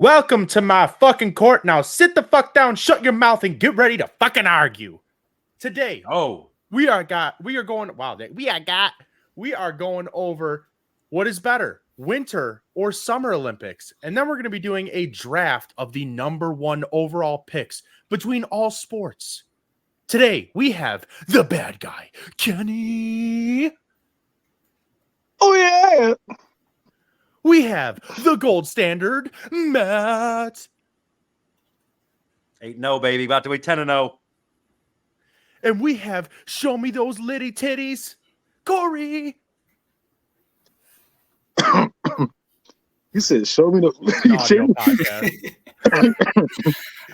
Welcome to my fucking court. Now sit the fuck down, shut your mouth, and get ready to fucking argue. Today, we are going over what is better, Winter or Summer Olympics. And then we're going to be doing a draft of the number one overall picks between all sports. Today, we have the bad guy, Kenny. Oh, yeah. We have the gold standard, Matt. 8-0, baby. About to be 10-0. And we have show me those litty titties, Corey. You said show me the litty titties.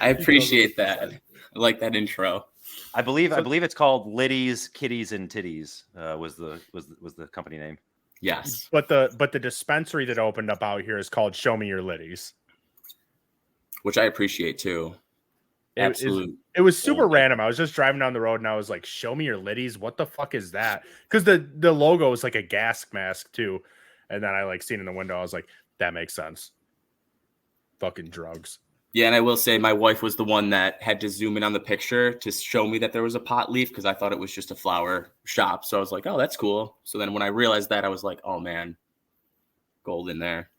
I appreciate that. I like that intro. I believe it's called Liddy's Kitties and Titties. Was the company name? Yes. But the dispensary that opened up out here is called Show Me Your Liddies, which I appreciate too. Absolutely. It was super random. I was just driving down the road and I was like, "Show me your liddies." What the fuck is that? Because the logo is like a gas mask too. And then I like seen in the window. I was like, that makes sense. Fucking drugs. Yeah, and I will say my wife was the one that had to zoom in on the picture to show me that there was a pot leaf because I thought it was just a flower shop. So I was like, oh, that's cool. So then when I realized that, I was like, oh, man, gold in there.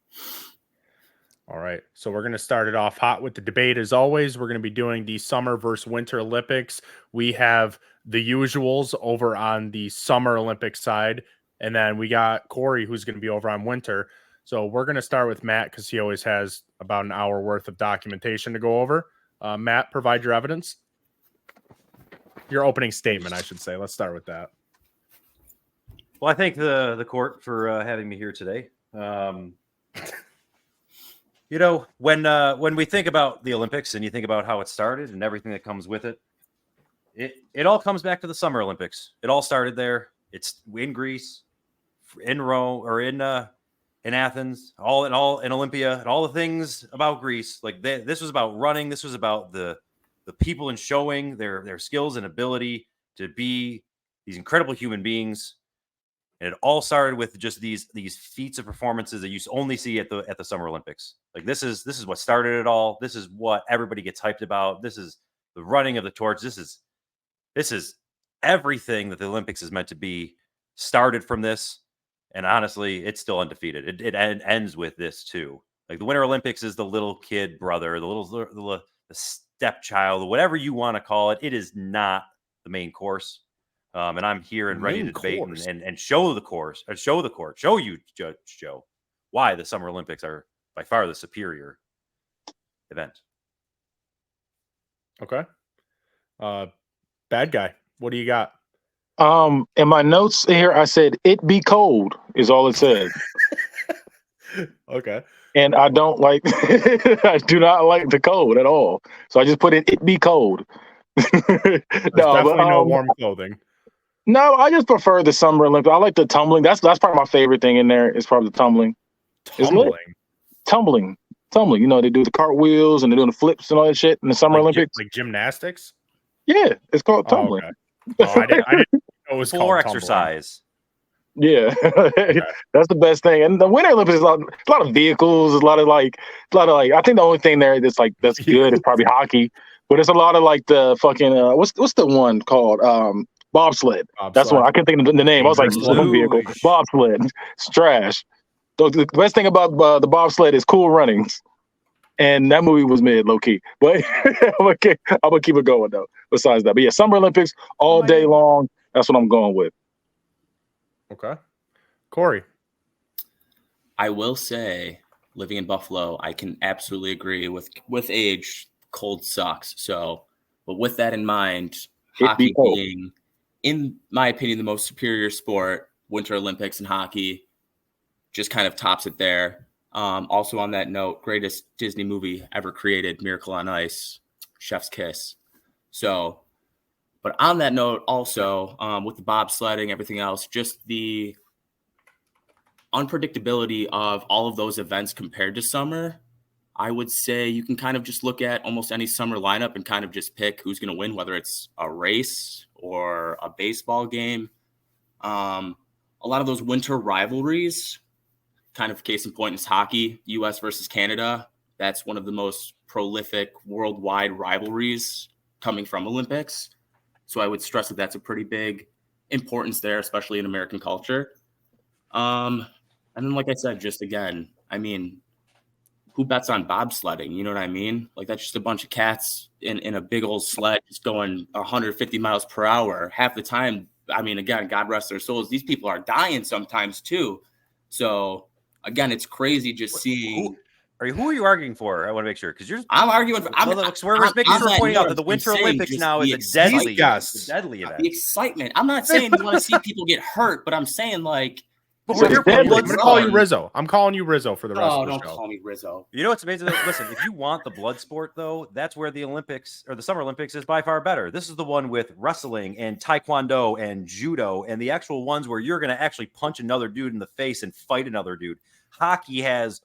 All right. So we're going to start it off hot with the debate. As always, we're going to be doing the Summer versus Winter Olympics. We have the usuals over on the Summer Olympic side. And then we got Corey, who's going to be over on Winter. So we're going to start with Matt because he always has about an hour worth of documentation to go over. Matt, provide your evidence. Your opening statement, I should say. Let's start with that. Well, I thank the court for having me here today. You know, when we think about the Olympics and you think about how it started and everything that comes with it, it all comes back to the Summer Olympics. It all started there. It's in Greece, in Rome, or in Athens, all in Olympia, and all the things about Greece. Like this was about running. This was about the people and showing their skills and ability to be these incredible human beings. And it all started with just these feats of performances that you only see at the Summer Olympics. Like this is what started it all. This is what everybody gets hyped about. This is the running of the torch. This is everything that the Olympics is meant to be. Started from this. And honestly, it's still undefeated. It ends with this too. Like the Winter Olympics is the little kid brother, the stepchild, whatever you want to call it. It is not the main course. And I'm here and ready to debate and show the course, show you, Judge Joe, why the Summer Olympics are by far the superior event. Okay. Bad guy. What do you got? In my notes here, I said "it be cold" is all it said. Okay. And I don't like, I do not like the cold at all. So I just put in "it be cold." Definitely no warm clothing. No, I just prefer the Summer Olympics. I like the tumbling. That's probably my favorite thing in there. Is probably the tumbling. Tumbling. You know, they do the cartwheels and they're doing the flips and all that shit in the Summer Olympics. Like gymnastics. Yeah, it's called tumbling. Okay. Oh, I didn't know it was floor called exercise. Yeah, okay. That's the best thing. And the Winter Olympics is a lot of vehicles. There's a lot of like. I think the only thing there that's good is probably hockey. But it's a lot of like the fucking what's the one called bobsled. That's one I can't think of the name. I was like vehicle bobsled. It's trash. The best thing about the bobsled is Cool Runnings. And that movie was mid, low key. But I'm gonna keep it going though. Besides that, but yeah, Summer Olympics all day long. That's what I'm going with. Okay, Corey. I will say, living in Buffalo, I can absolutely agree with age. Cold sucks. So, but with that in mind, hockey being, in my opinion, the most superior sport, Winter Olympics and hockey just kind of tops it there. Also on that note, greatest Disney movie ever created, Miracle on Ice, Chef's Kiss. So, but on that note, also with the bobsledding, everything else, just the unpredictability of all of those events compared to summer, I would say you can kind of just look at almost any summer lineup and kind of just pick who's going to win, whether it's a race or a baseball game. A lot of those winter rivalries, kind of case in point is hockey, U.S. versus Canada. That's one of the most prolific worldwide rivalries coming from Olympics. So I would stress that that's a pretty big importance there, especially in American culture. And then, like I said, just again, I mean, who bets on bobsledding? You know what I mean? Like, that's just a bunch of cats in a big old sled just going 150 miles per hour. Half the time, I mean, again, God rest their souls, these people are dying sometimes too. So, again, it's crazy just seeing. Who are you arguing for? I want to make sure, because I'm arguing for. We're making sure pointing out that the Winter Olympics now is a deadly event. The excitement. I'm not saying you want to see people get hurt, but I'm saying like. I'm going to call you Rizzo. I'm calling you Rizzo for the rest of the show. Don't call me Rizzo. You know what's amazing? Listen, if you want the blood sport, though, that's where the Olympics or the Summer Olympics is by far better. This is the one with wrestling and taekwondo and judo and the actual ones where you're going to actually punch another dude in the face and fight another dude. Hockey's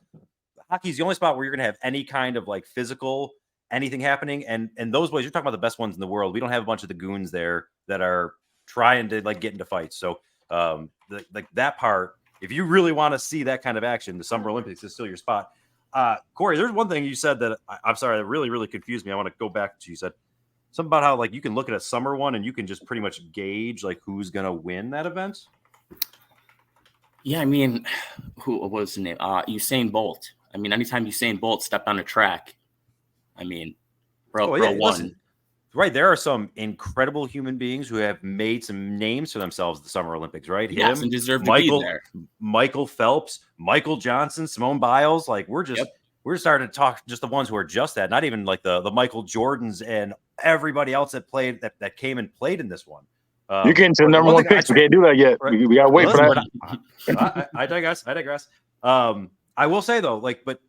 the only spot where you're going to have any kind of like physical anything happening. And those boys, you're talking about the best ones in the world. We don't have a bunch of the goons there that are trying to like get into fights. So that part, if you really want to see that kind of action, the Summer Olympics is still your spot. Corey, there's one thing you said that I'm sorry, that really, really confused me. I want to go back to, you said something about how like you can look at a summer one and you can just pretty much gauge like who's going to win that event. Yeah, I mean, what was his name? Usain Bolt. I mean, anytime Usain Bolt stepped on a track, I mean, bro won. Listen, right, there are some incredible human beings who have made some names for themselves at the Summer Olympics, right? Yes, and deserve to be there. Michael Phelps, Michael Johnson, Simone Biles. Like we're starting to talk just the ones who are just that, not even like the Michael Jordans and everybody else that played that came and played in this one. You're getting to the number one picks. We can't do that yet. Right? We gotta wait for that. I digress. I will say though, like, but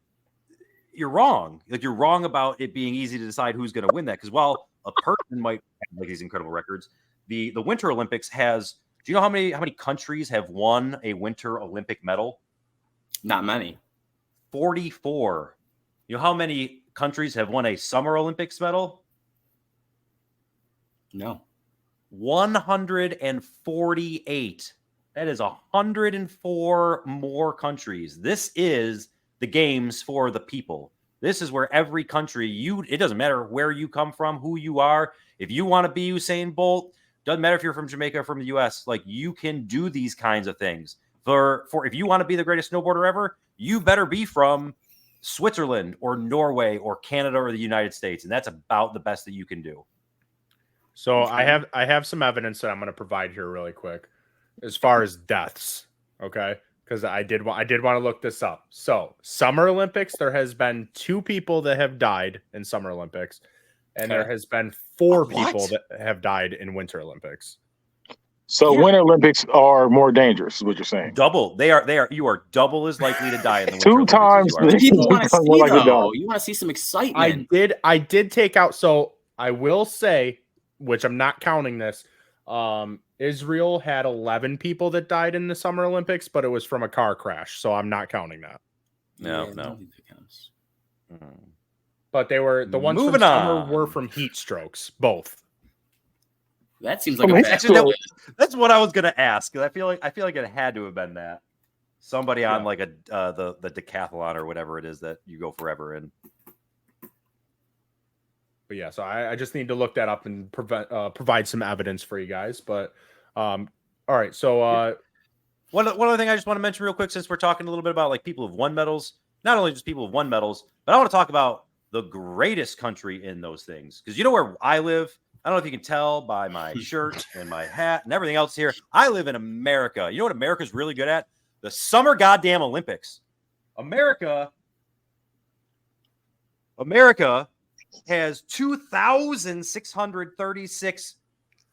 you're wrong. Like you're wrong about it being easy to decide who's going to win that. Because while a person might have like these incredible records, the Winter Olympics has. Do you know how many countries have won a Winter Olympic medal? Not many. 44. You know how many countries have won a Summer Olympics medal? No. 148. That is 104 more countries. This is the games for the people. This is where every country, it doesn't matter where you come from, who you are. If you want to be Usain Bolt, doesn't matter if you're from Jamaica or from the US, like you can do these kinds of things. For if you want to be the greatest snowboarder ever, you better be from Switzerland or Norway or Canada or the United States. And that's about the best that you can do. So I have some evidence that I'm going to provide here really quick as far as deaths. Okay. Because I did want to look this up. So Summer Olympics, there has been 2 people that have died in Summer Olympics, and there has been 4 people that have died in Winter Olympics. So Winter Olympics are more dangerous, is what you're saying. Double. They are. You are double as likely to die in the Winter 2 times. People want to see though. You want to see some excitement. I did take out. So I will say, which I'm not counting this. Israel had 11 people that died in the Summer Olympics, but it was from a car crash, so I'm not counting that. No. But they were the ones from summer were from heat strokes, both. That seems like that's what I was gonna ask. I feel like it had to have been that somebody on like the decathlon or whatever it is that you go forever in. But yeah, so I just need to look that up and provide some evidence for you guys. But all right, so one other thing I just want to mention real quick, since we're talking a little bit about like people who've won medals, not only just people who've won medals, but I want to talk about the greatest country in those things. Because you know where I live? I don't know if you can tell by my shirt and my hat and everything else here. I live in America. You know what America's really good at? The Summer goddamn Olympics. America has 2,636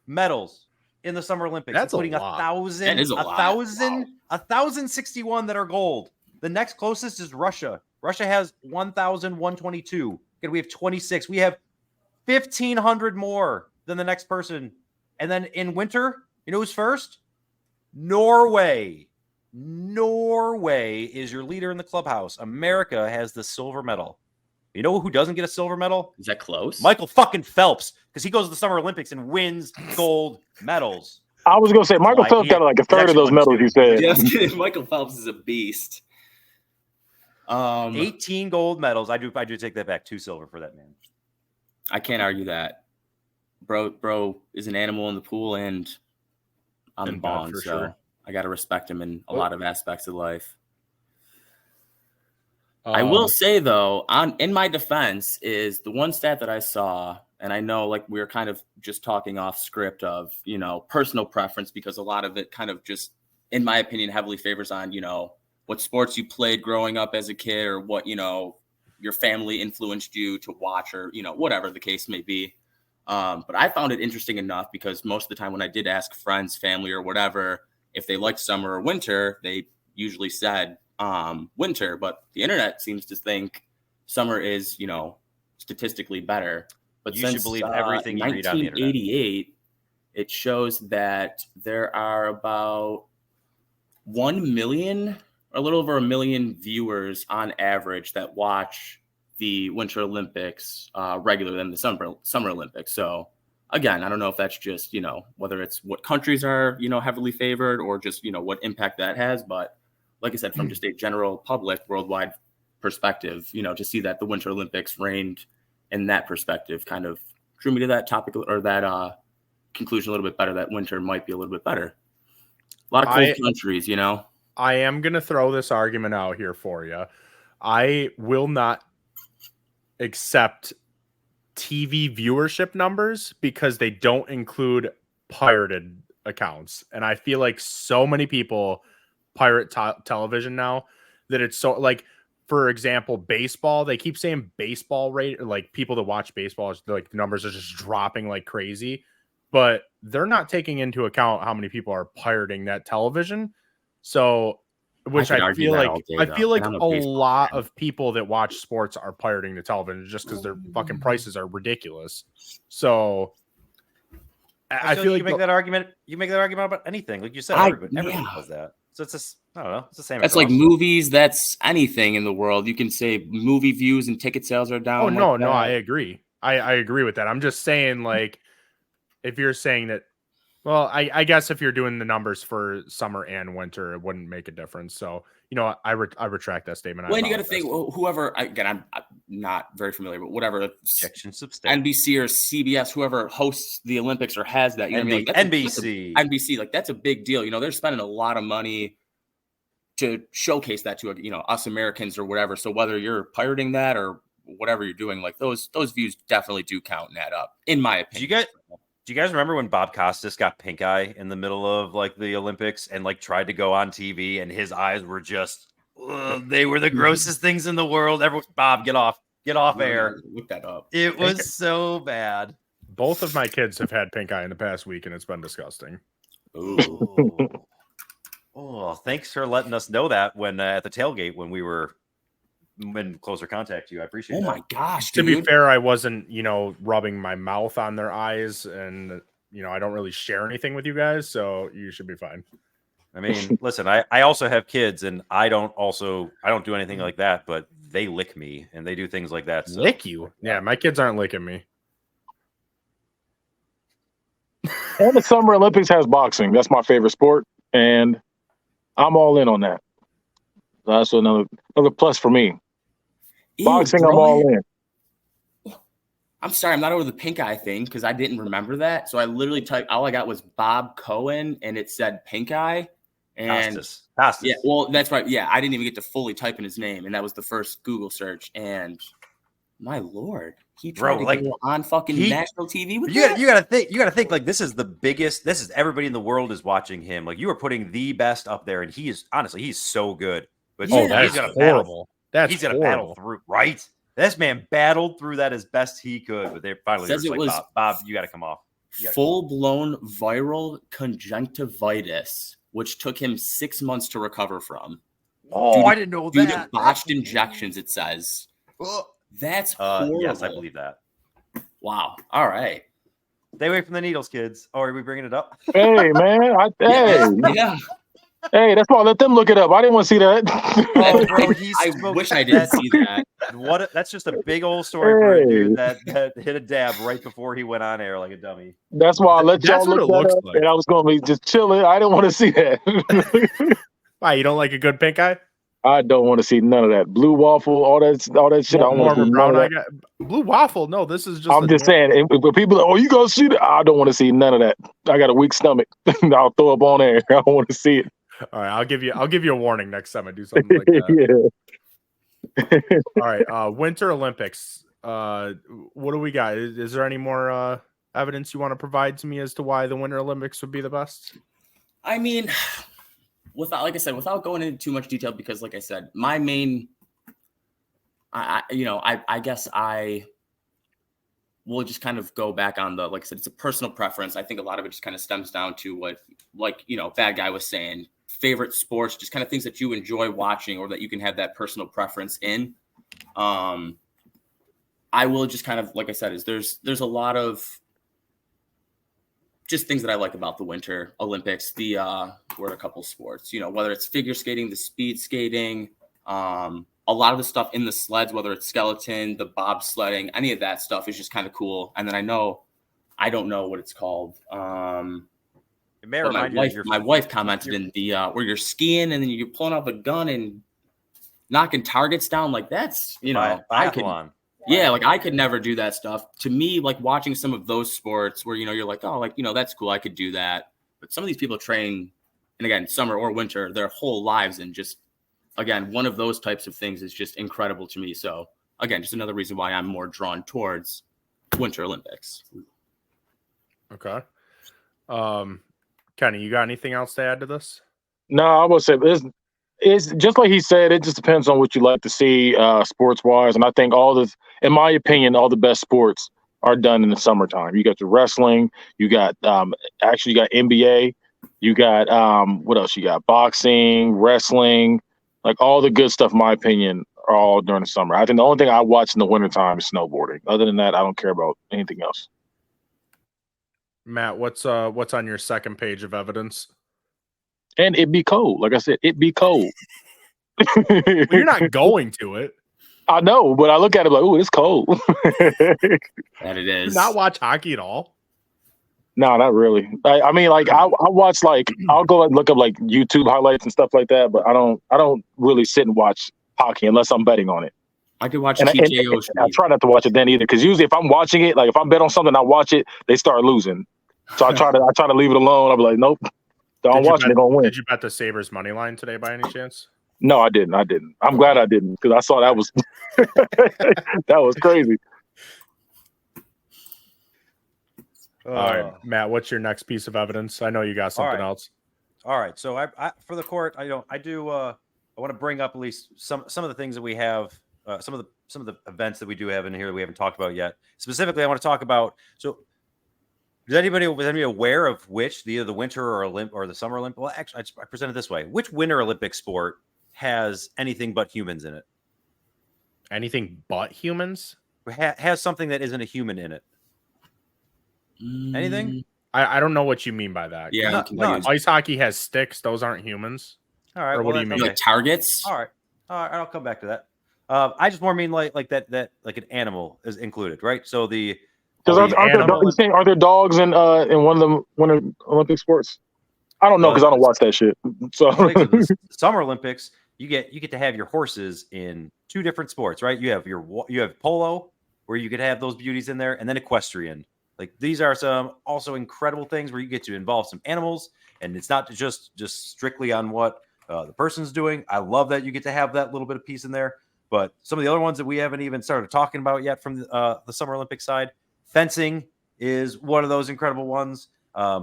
medals in the Summer Olympics, that's including 1,061 that are gold. The next closest is Russia. Russia has 1,122. And we have 26. We have 1,500 more than the next person. And then in winter, you know who's first? Norway. Norway is your leader in the clubhouse. America has the silver medal. You know who doesn't get a silver medal? Is that close? Michael fucking Phelps, because he goes to the Summer Olympics and wins gold medals. I was going to say, Michael Phelps got like a third of those medals you said. Yes, Michael Phelps is a beast. Um, 18 gold medals. I do take that back. 2 silver for that man. I can't argue that. Bro is an animal in the pool and on the In bed, bond, for so sure. I got to respect him in a Oh. lot of aspects of life. I will say though, in my defense, is the one stat that I saw, and I know like we were kind of just talking off script of, you know, personal preference, because a lot of it kind of just, in my opinion, heavily favors on, you know, what sports you played growing up as a kid, or what, you know, your family influenced you to watch, or, you know, whatever the case may be. But I found it interesting enough because most of the time when I did ask friends, family, or whatever, if they liked summer or winter, they usually said winter. But the internet seems to think summer is, you know, statistically better. But You should since believe everything you read on the internet. 1988, it shows that there are about 1 million, or a little over 1 million viewers on average that watch the Winter Olympics regularly than the Summer Olympics. So again, I don't know if that's just, you know, whether it's what countries are, you know, heavily favored, or just, you know, what impact that has. But like I said, from just a general public worldwide perspective, you know, to see that the Winter Olympics reigned in that perspective kind of drew me to that topic, or that conclusion a little bit better, that winter might be a little bit better. A lot of cold countries, you know. I am going to throw this argument out here for you. I will not accept TV viewership numbers because they don't include pirated accounts. And I feel like so many people pirate television now that it's so, like, for example, baseball, they keep saying baseball rate, like people that watch baseball, like the numbers are just dropping like crazy, but they're not taking into account how many people are pirating that television. So, which I feel like, a lot of people that watch sports are pirating the television just because their fucking prices are ridiculous. So I feel like you make that argument. You make that argument about anything, like you said. Everybody does that. So it's just, I don't know. It's the same. That's like movies. That's anything in the world. You can say movie views and ticket sales are down. Oh no, no, I agree. I agree with that. I'm just saying, like, if you're saying that, well, I guess if you're doing the numbers for summer and winter, it wouldn't make a difference. So, you know, I retract that statement. Well, you got to think, whoever, again, I'm not very familiar, but whatever, NBC or CBS, whoever hosts the Olympics or has that, you know, like, NBC, NBC, like that's a big deal. You know, they're spending a lot of money to showcase that to, you know, us Americans or whatever. So whether you're pirating that or whatever you're doing, like those views definitely do count and add up, in my opinion. Do you guys remember when Bob Costas got pink eye in the middle of like the Olympics and like tried to go on TV and his eyes were just, they were the grossest things in the world. Everyone, Bob, get off air. Look that up. It was so bad. Both of my kids have had pink eye in the past week and it's been disgusting. Ooh. Oh, thanks for letting us know that when at the tailgate when we were in closer contact to you. I appreciate it. Oh my gosh, dude. To be fair, I wasn't, you know, rubbing my mouth on their eyes, and you know, I don't really share anything with you guys, so you should be fine. I mean, listen, I also have kids, and I don't do anything like that, but they lick me and they do things like that. So. Lick you? Yeah, my kids aren't licking me. And the Summer Olympics has boxing. That's my favorite sport, and I'm all in on that. That's another plus for me. Boxing, I'm all in. I'm sorry, I'm not over the pink eye thing because I didn't remember that. So I literally typed, all I got was Bob Cohen and it said pink eye. And Costas. Yeah, well, that's right. Yeah, I didn't even get to fully type in his name. And that was the first Google search. And my Lord, he tried to go on fucking national TV with you gotta think like this is the biggest, this is everybody in the world is watching him. Like you are putting the best up there, and he is honestly, he's so good. But that's horrible. He's gonna battle through, right? This man battled through that as best he could, but they finally says it was Bob, you got to come off. Full-blown viral conjunctivitis, which took him 6 months to recover from. Oh, I didn't know that. Due to botched injections, it says. That's horrible. Yes, I believe that. Wow. All right. Stay away from the needles, kids. Oh, are we bringing it up? Hey, man. Yeah. Hey, that's why. Let them look it up. I didn't want to see that. Oh, bro, I wish I did see that. That's just a big old story for a dude that hit a dab right before he went on air like a dummy. That's why I let y'all look that up, and I was going to be just chilling. I didn't want to see that. Why, you don't like a good pink eye? I don't want to see none of that blue waffle, all that shit. I don't More want of to a see none brown of eye that. guy. Blue waffle. No, this is just. I'm just saying, when people, oh, you gonna see that? I don't want to see none of that. I got a weak stomach. I'll throw up on there. I don't want to see it. All right, I'll give you a warning next time I do something like that. Yeah. All right, Winter Olympics. What do we got? Is there any more evidence you want to provide to me as to why the Winter Olympics would be the best? I mean, without going into too much detail, because like I said, my main, I guess I will just kind of go back on like I said, it's a personal preference. I think a lot of it just kind of stems down to what, like, Bad Guy was saying, favorite sports, just kind of things that you enjoy watching or that you can have that personal preference in. I will just kind of, like I said, there's a lot of just things that I like about the Winter Olympics. We're a couple sports, whether it's figure skating, the speed skating, a lot of the stuff in the sleds, whether it's skeleton, the bobsledding, any of that stuff is just kind of cool. And then I don't know what it's called. It may But remind you of my wife commented in the where you're skiing and then you're pulling out the gun and knocking targets down. Like that's, biathlon. I could never do that stuff. To me, like watching some of those sports where, you're like, oh, like, that's cool. I could do that. But some of these people train, and again, summer or winter, their whole lives. And just, again, one of those types of things is just incredible to me. So again, just another reason why I'm more drawn towards Winter Olympics. Okay. Kenny, you got anything else to add to this? No, I would say it's just like he said. It just depends on what you like to see sports wise. And I think in my opinion, all the best sports are done in the summertime. You got your wrestling, you got you got NBA, you got what else? You got boxing, wrestling, like all the good stuff. In my opinion, are all during the summer. I think the only thing I watch in the wintertime is snowboarding. Other than that, I don't care about anything else. Matt, what's on your second page of evidence? And it'd be cold. Like I said, it'd be cold. Well, you're not going to it. I know, but I look at it like, oh, it's cold. That it is. Not watch hockey at all. No, not really. I mean, like I watch I'll go and look up like YouTube highlights and stuff like that, but I don't really sit and watch hockey unless I'm betting on it. I could watch And TKO. I try not to watch it then either, because usually if I'm watching it, like if I bet on something, I watch it, they start losing. So I try to leave it alone. I'll be like, nope, don't watch it. They're gonna win. Did you bet the Sabres money line today by any chance? No, I didn't. I'm glad I didn't, because I saw that was that was crazy. All right, Matt, what's your next piece of evidence? I know you got something else. All right. So I for the court, I want to bring up at least some of the things that we have, some of the events that we do have in here that we haven't talked about yet. Specifically, I want to talk about. So, was anybody aware of which the Winter or the Summer Olympic? Well, actually, I present it this way: which Winter Olympic sport has anything but humans in it? Anything but humans? Has something that isn't a human in it? Anything? I don't know what you mean by that. Yeah, no. Ice hockey has sticks; those aren't humans. All right. Or what do you mean? Like targets? All right. I'll come back to that. I just more mean like that like an animal is included, right? So Because are there dogs in one of the Winter Olympic sports? I don't know, because I don't watch that shit. So the Summer Olympics, you get to have your horses in two different sports, right? You have polo, where you could have those beauties in there, and then equestrian. Like these are some also incredible things where you get to involve some animals, and it's not just strictly on what the person's doing. I love that you get to have that little bit of piece in there. But some of the other ones that we haven't even started talking about yet from the Summer Olympic side, fencing is one of those incredible ones.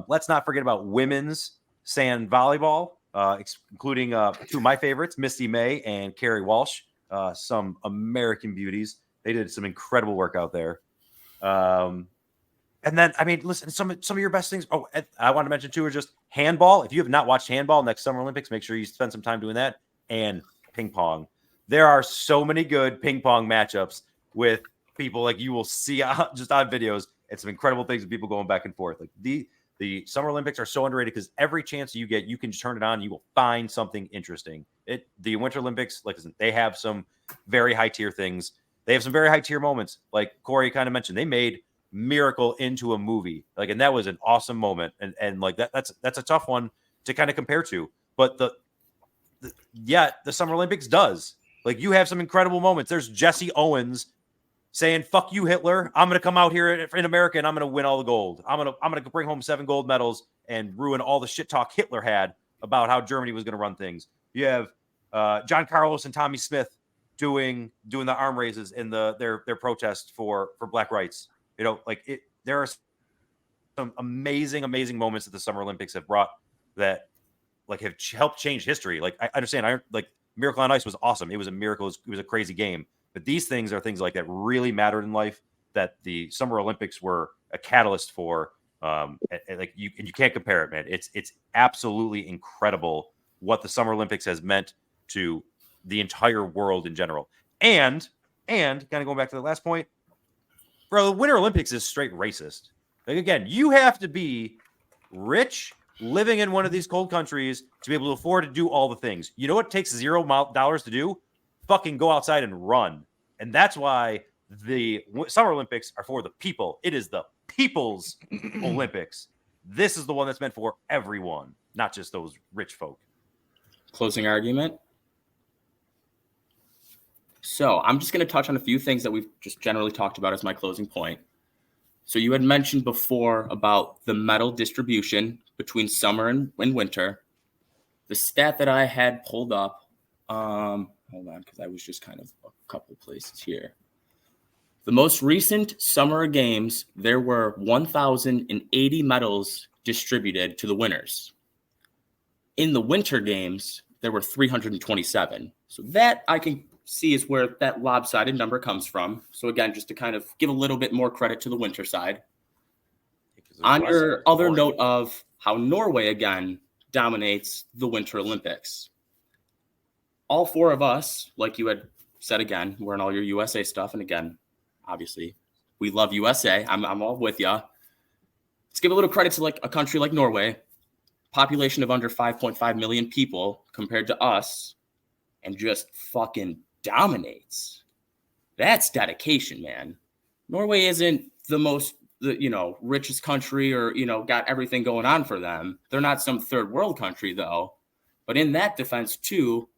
Let's not forget about women's sand volleyball, including two of my favorites, Misty May and Carrie Walsh, some American beauties. They did some incredible work out there. And then, I mean, listen, some of your best things. Oh, I want to mention too are just handball. If you have not watched handball next Summer Olympics, make sure you spend some time doing that. And ping pong. There are so many good ping pong matchups with people like you will see just on videos. It's some incredible things with people going back and forth. Like the Summer Olympics are so underrated because every chance you get, you can turn it on. You will find something interesting. The Winter Olympics, like they have some very high tier things. They have some very high tier moments. Like Corey kind of mentioned, they made Miracle into a movie, like, and that was an awesome moment, and like that's a tough one to kind of compare to. But the Summer Olympics does. Like, you have some incredible moments. There's Jesse Owens saying, "Fuck you, Hitler. I'm going to come out here in America and I'm going to win all the gold. I'm going to bring home 7 gold medals and ruin all the shit talk Hitler had about how Germany was going to run things." You have John Carlos and Tommy Smith doing the arm raises in their protest for Black rights. There are some amazing moments that the Summer Olympics have brought that have helped change history. Like, I understand, Miracle on Ice was awesome. It was a miracle. It was a crazy game. But these things are things like that really mattered in life, that the Summer Olympics were a catalyst for. You can't compare it, man. It's absolutely incredible what the Summer Olympics has meant to the entire world in general. And kind of going back to the last point, bro, the Winter Olympics is straight racist. Like, again, you have to be rich, living in one of these cold countries to be able to afford to do all the things. You know what takes $0 to do? Fucking go outside and run. And that's why the Summer Olympics are for the people. It is the people's Olympics. This is the one that's meant for everyone, not just those rich folk. Closing argument. So I'm just going to touch on a few things that we've just generally talked about as my closing point. So you had mentioned before about the medal distribution between summer and winter. The stat that I had pulled up, hold on, because I was just kind of a couple places here. The most recent Summer Games, there were 1,080 medals distributed to the winners. In the Winter Games, there were 327. So that I can see is where that lopsided number comes from. So again, just to kind of give a little bit more credit to the winter side. On your other note of how Norway, again, dominates the Winter Olympics. All 4 of us, like you had said, again, wearing all your USA stuff. And again, obviously, we love USA. I'm all with ya. Let's give a little credit to like a country like Norway, population of under 5.5 million people compared to us, and just fucking dominates. That's dedication, man. Norway isn't the richest country or, got everything going on for them. They're not some third world country, though. But in that defense, too,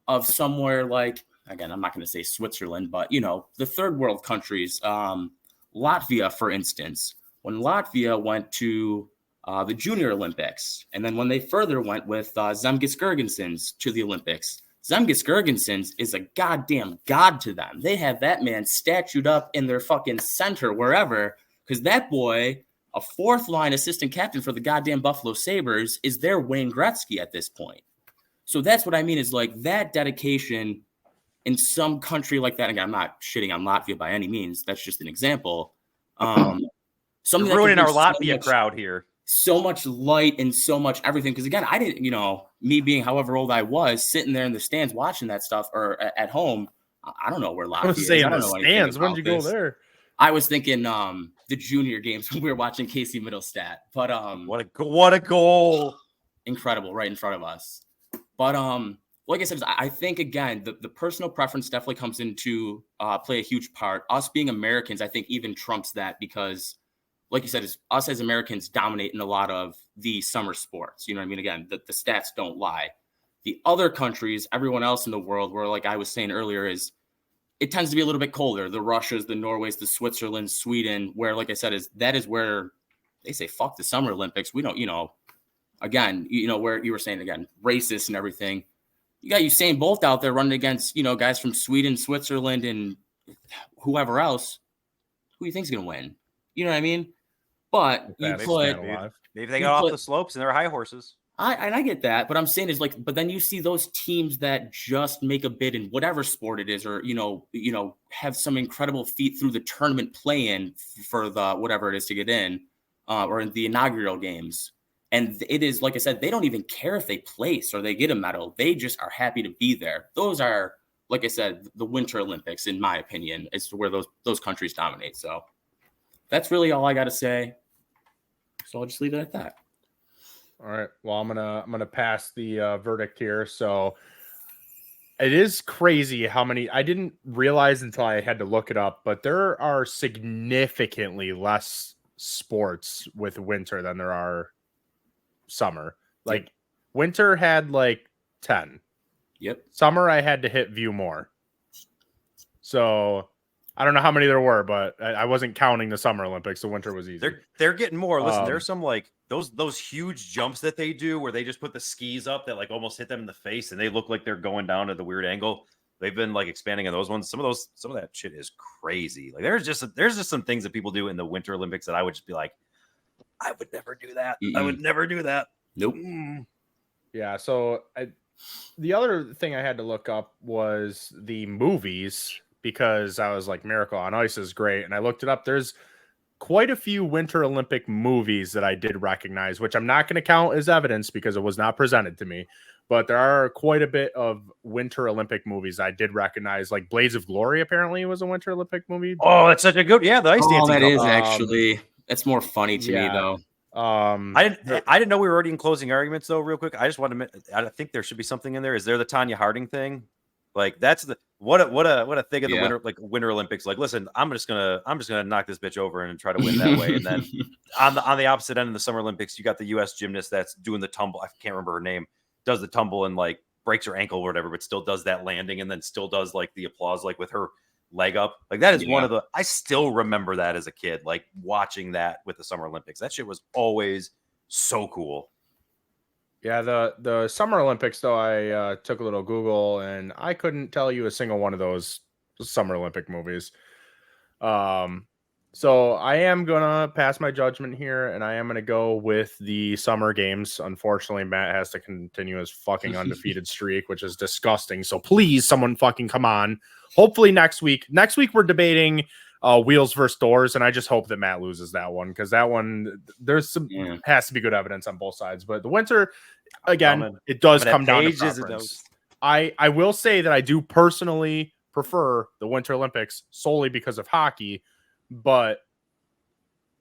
of somewhere like, again, I'm not going to say Switzerland, but, the third world countries, Latvia, for instance, when Latvia went to the Junior Olympics, and then when they further went with Zemgus Girgensons to the Olympics, Zemgus Girgensons is a goddamn god to them. They have that man statued up in their fucking center wherever, because that boy, a 4th-line assistant captain for the goddamn Buffalo Sabres, is their Wayne Gretzky at this point. So that's what I mean is like that dedication in some country like that. Again, I'm not shitting on Latvia by any means. That's just an example. Something You're ruining our Latvia crowd here. So much light and so much everything. Because again, I didn't, me being however old I was, sitting there in the stands watching that stuff or at home, I don't know where Latvia is. I don't know stands. When did you go there? I was thinking the Junior Games when we were watching Casey Middlestat. But what a goal! Incredible, right in front of us. But like I said, I think again the personal preference definitely comes into play a huge part. Us being Americans, I think even trumps that because, like you said, is us as Americans dominate in a lot of the summer sports. You know what I mean? Again, the stats don't lie. The other countries, everyone else in the world, where like I was saying earlier, is it tends to be a little bit colder. The Russias, the Norways, the Switzerland, Sweden, where, like I said, that is where they say, fuck the Summer Olympics. We don't, again, where you were saying, again, racist and everything. You got Usain Bolt out there running against, guys from Sweden, Switzerland, and whoever else. Who do you think's going to win? You know what I mean? But maybe they got off the slopes and they're high horses. I get that, but I'm saying is like, but then you see those teams that just make a bid in whatever sport it is, or have some incredible feat through the tournament play-in for the whatever it is to get in, or in the inaugural games. And it is, like I said, they don't even care if they place or they get a medal. They just are happy to be there. Those are, like I said, the Winter Olympics, in my opinion, is where those countries dominate. So that's really all I got to say. So I'll just leave it at that. All right. Well, I'm gonna pass the verdict here. So it is crazy how many I didn't realize until I had to look it up, but there are significantly less sports with winter than there are summer. Like winter had like 10, Yep. Summer, I had to hit view more. So I don't know how many there were, but I wasn't counting the Summer Olympics. The winter was easy. They're getting more. Listen, Um, there's some like those huge jumps that they do where they just put the skis up that like almost hit them in the face and they look like they're going down at the weird angle. They've been like expanding on those ones. Some of that shit is crazy. Like there's just some things that people do in the Winter Olympics that I would just be like, I would never do that. I would never do that. Nope. Yeah. So the other thing I had to look up was the movies because I was like, Miracle on Ice is great. And I looked it up. There's quite a few Winter Olympic movies that I did recognize, which I'm not going to count as evidence because it was not presented to me. But there are quite a bit of Winter Olympic movies I did recognize. Like Blades of Glory apparently was a Winter Olympic movie. Oh, that's such a good the ice dancing. That is couple. actually that's more funny to me though. I didn't know we were already in closing arguments though. Real quick, I just wanted to. I think there should be something in there. Is there the Tanya Harding thing? Like that's the what a thing of the Winter Olympics. Like, listen, I'm just gonna knock this bitch over and try to win that way. And then on the opposite end of the Summer Olympics, you got the U.S. gymnast that's doing the tumble. I can't remember her name. Does the tumble and like breaks her ankle or whatever, but still does that landing and then still does like the applause like with her leg up. Like that is one of the. I still remember that as a kid, like watching that with the Summer Olympics. That shit was always so cool. Yeah, the Summer Olympics, though, I took a little Google, and I couldn't tell you a single one of those Summer Olympic movies. So I am going to pass my judgment here, and I am going to go with the Summer Games. Unfortunately, Matt has to continue his fucking undefeated streak, which is disgusting. So please, someone fucking come on. Hopefully next week. Next week, we're debating wheels versus doors, and I just hope that Matt loses that one because that one has to be good evidence on both sides. But the winter, again, it does come down to preference. I will say that I do personally prefer the Winter Olympics solely because of hockey, but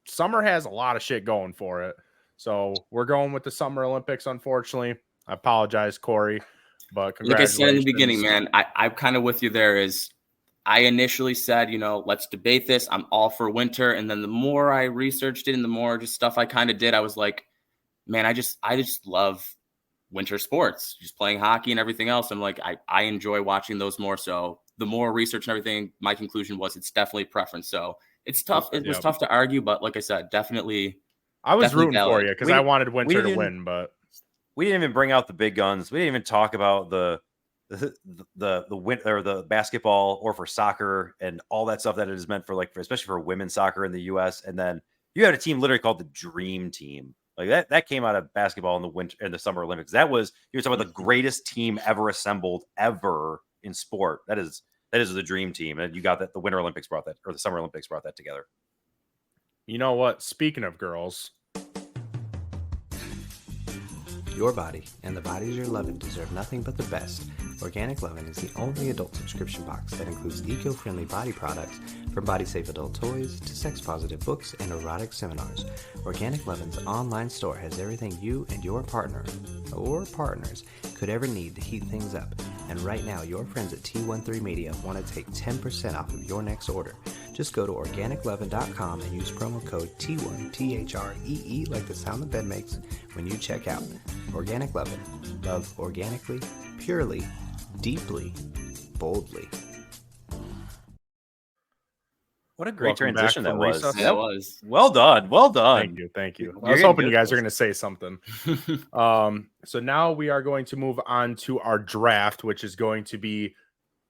summer has a lot of shit going for it. So we're going with the Summer Olympics, unfortunately. I apologize, Corey, but like I said in the beginning, man, I'm kind of with you there. Is I initially said, let's debate this. I'm all for winter. And then the more I researched it and the more just stuff I kind of did, I was like, man, I just love winter sports, just playing hockey and everything else. I'm like, I enjoy watching those more. So the more research and everything, my conclusion was it's definitely preference. So it's tough. It was tough to argue, but like I said, definitely. I was rooting for you because I wanted winter to win, but we didn't even bring out the big guns. We didn't even talk about the winter or the basketball or for soccer and all that stuff that it is meant for, like, especially for women's soccer in the US. And then you had a team literally called the Dream Team. Like that came out of basketball in the winter and the Summer Olympics. That was, you were talking about the greatest team ever assembled ever in sport. That is the Dream Team. And you got that the Winter Olympics brought that, or the Summer Olympics brought that together. You know what? Speaking of girls, your body and the bodies you're loving deserve nothing but the best. Organic Lovin' is the only adult subscription box that includes eco-friendly body products from body-safe adult toys to sex-positive books and erotic seminars. Organic Lovin's online store has everything you and your partner or partners could ever need to heat things up. And right now, your friends at T13 Media want to take 10% off of your next order. Just go to organiclovin.com and use promo code T1, THREE, like the sound the bed makes when you check out. Organic Lovin'. Love organically, purely, deeply, boldly. What a great transition that was. Recess. That was. Well done. Well done. Thank you. I was hoping you guys are going to say something. So now we are going to move on to our draft, which is going to be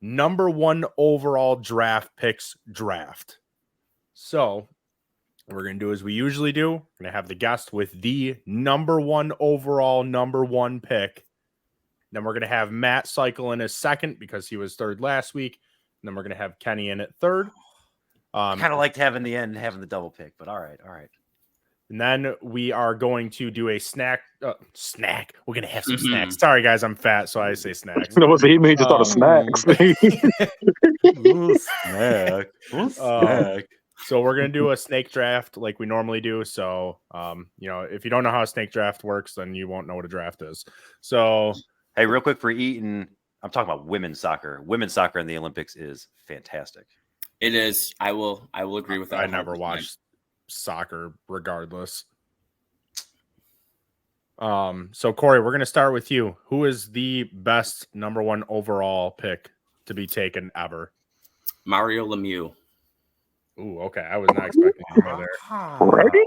number 1 overall draft picks draft. So what we're going to do as we usually do. We're going to have the guest with the number 1 overall number 1 pick. Then we're going to have Matt cycle in as second because he was third last week. And then we're going to have Kenny in at third. Kind of liked having the double pick, but all right. And then we are going to do a snack. We're going to have some snacks. Sorry, guys, I'm fat, so I say snacks. No, he made just thought of snacks. Snack. So we're going to do a snake draft like we normally do. So, if you don't know how a snake draft works, then you won't know what a draft is. So, hey, real quick for Eaton, I'm talking about women's soccer. Women's soccer in the Olympics is fantastic. It is. I will agree with that. I never watched soccer regardless. So Corey, we're gonna start with you. Who is the best number 1 overall pick to be taken ever? Mario Lemieux. Ooh, okay. I was not expecting you to go there. Ready?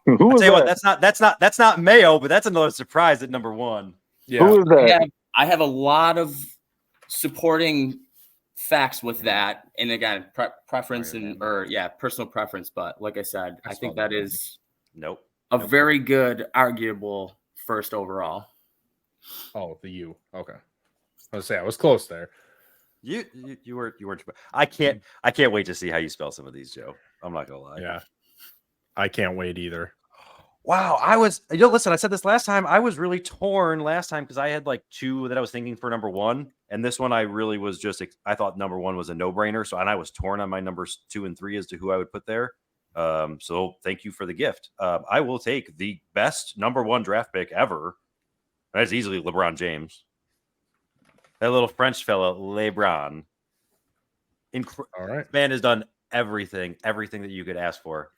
Who I'll is tell you that? what, that's not Mayo, but that's another surprise at number 1. Yeah. Who is that? I have a lot of supporting facts with that, and again, preference personal preference. But like I said, I think that is Nope. a very good, arguable first overall. Oh, the U. Okay. I was say I was close there. You weren't. I can't wait to see how you spell some of these, Joe. I'm not gonna lie. Yeah. I can't wait either. Wow, listen, I said this last time. I was really torn last time because I had like 2 that I was thinking for number 1. And this one I really was I thought number 1 was a no-brainer. So, and I was torn on my numbers 2 and 3 as to who I would put there. So thank you for the gift. I will take the best number 1 draft pick ever. That's easily LeBron James. That little French fella, LeBron. All right. Man has done everything that you could ask for.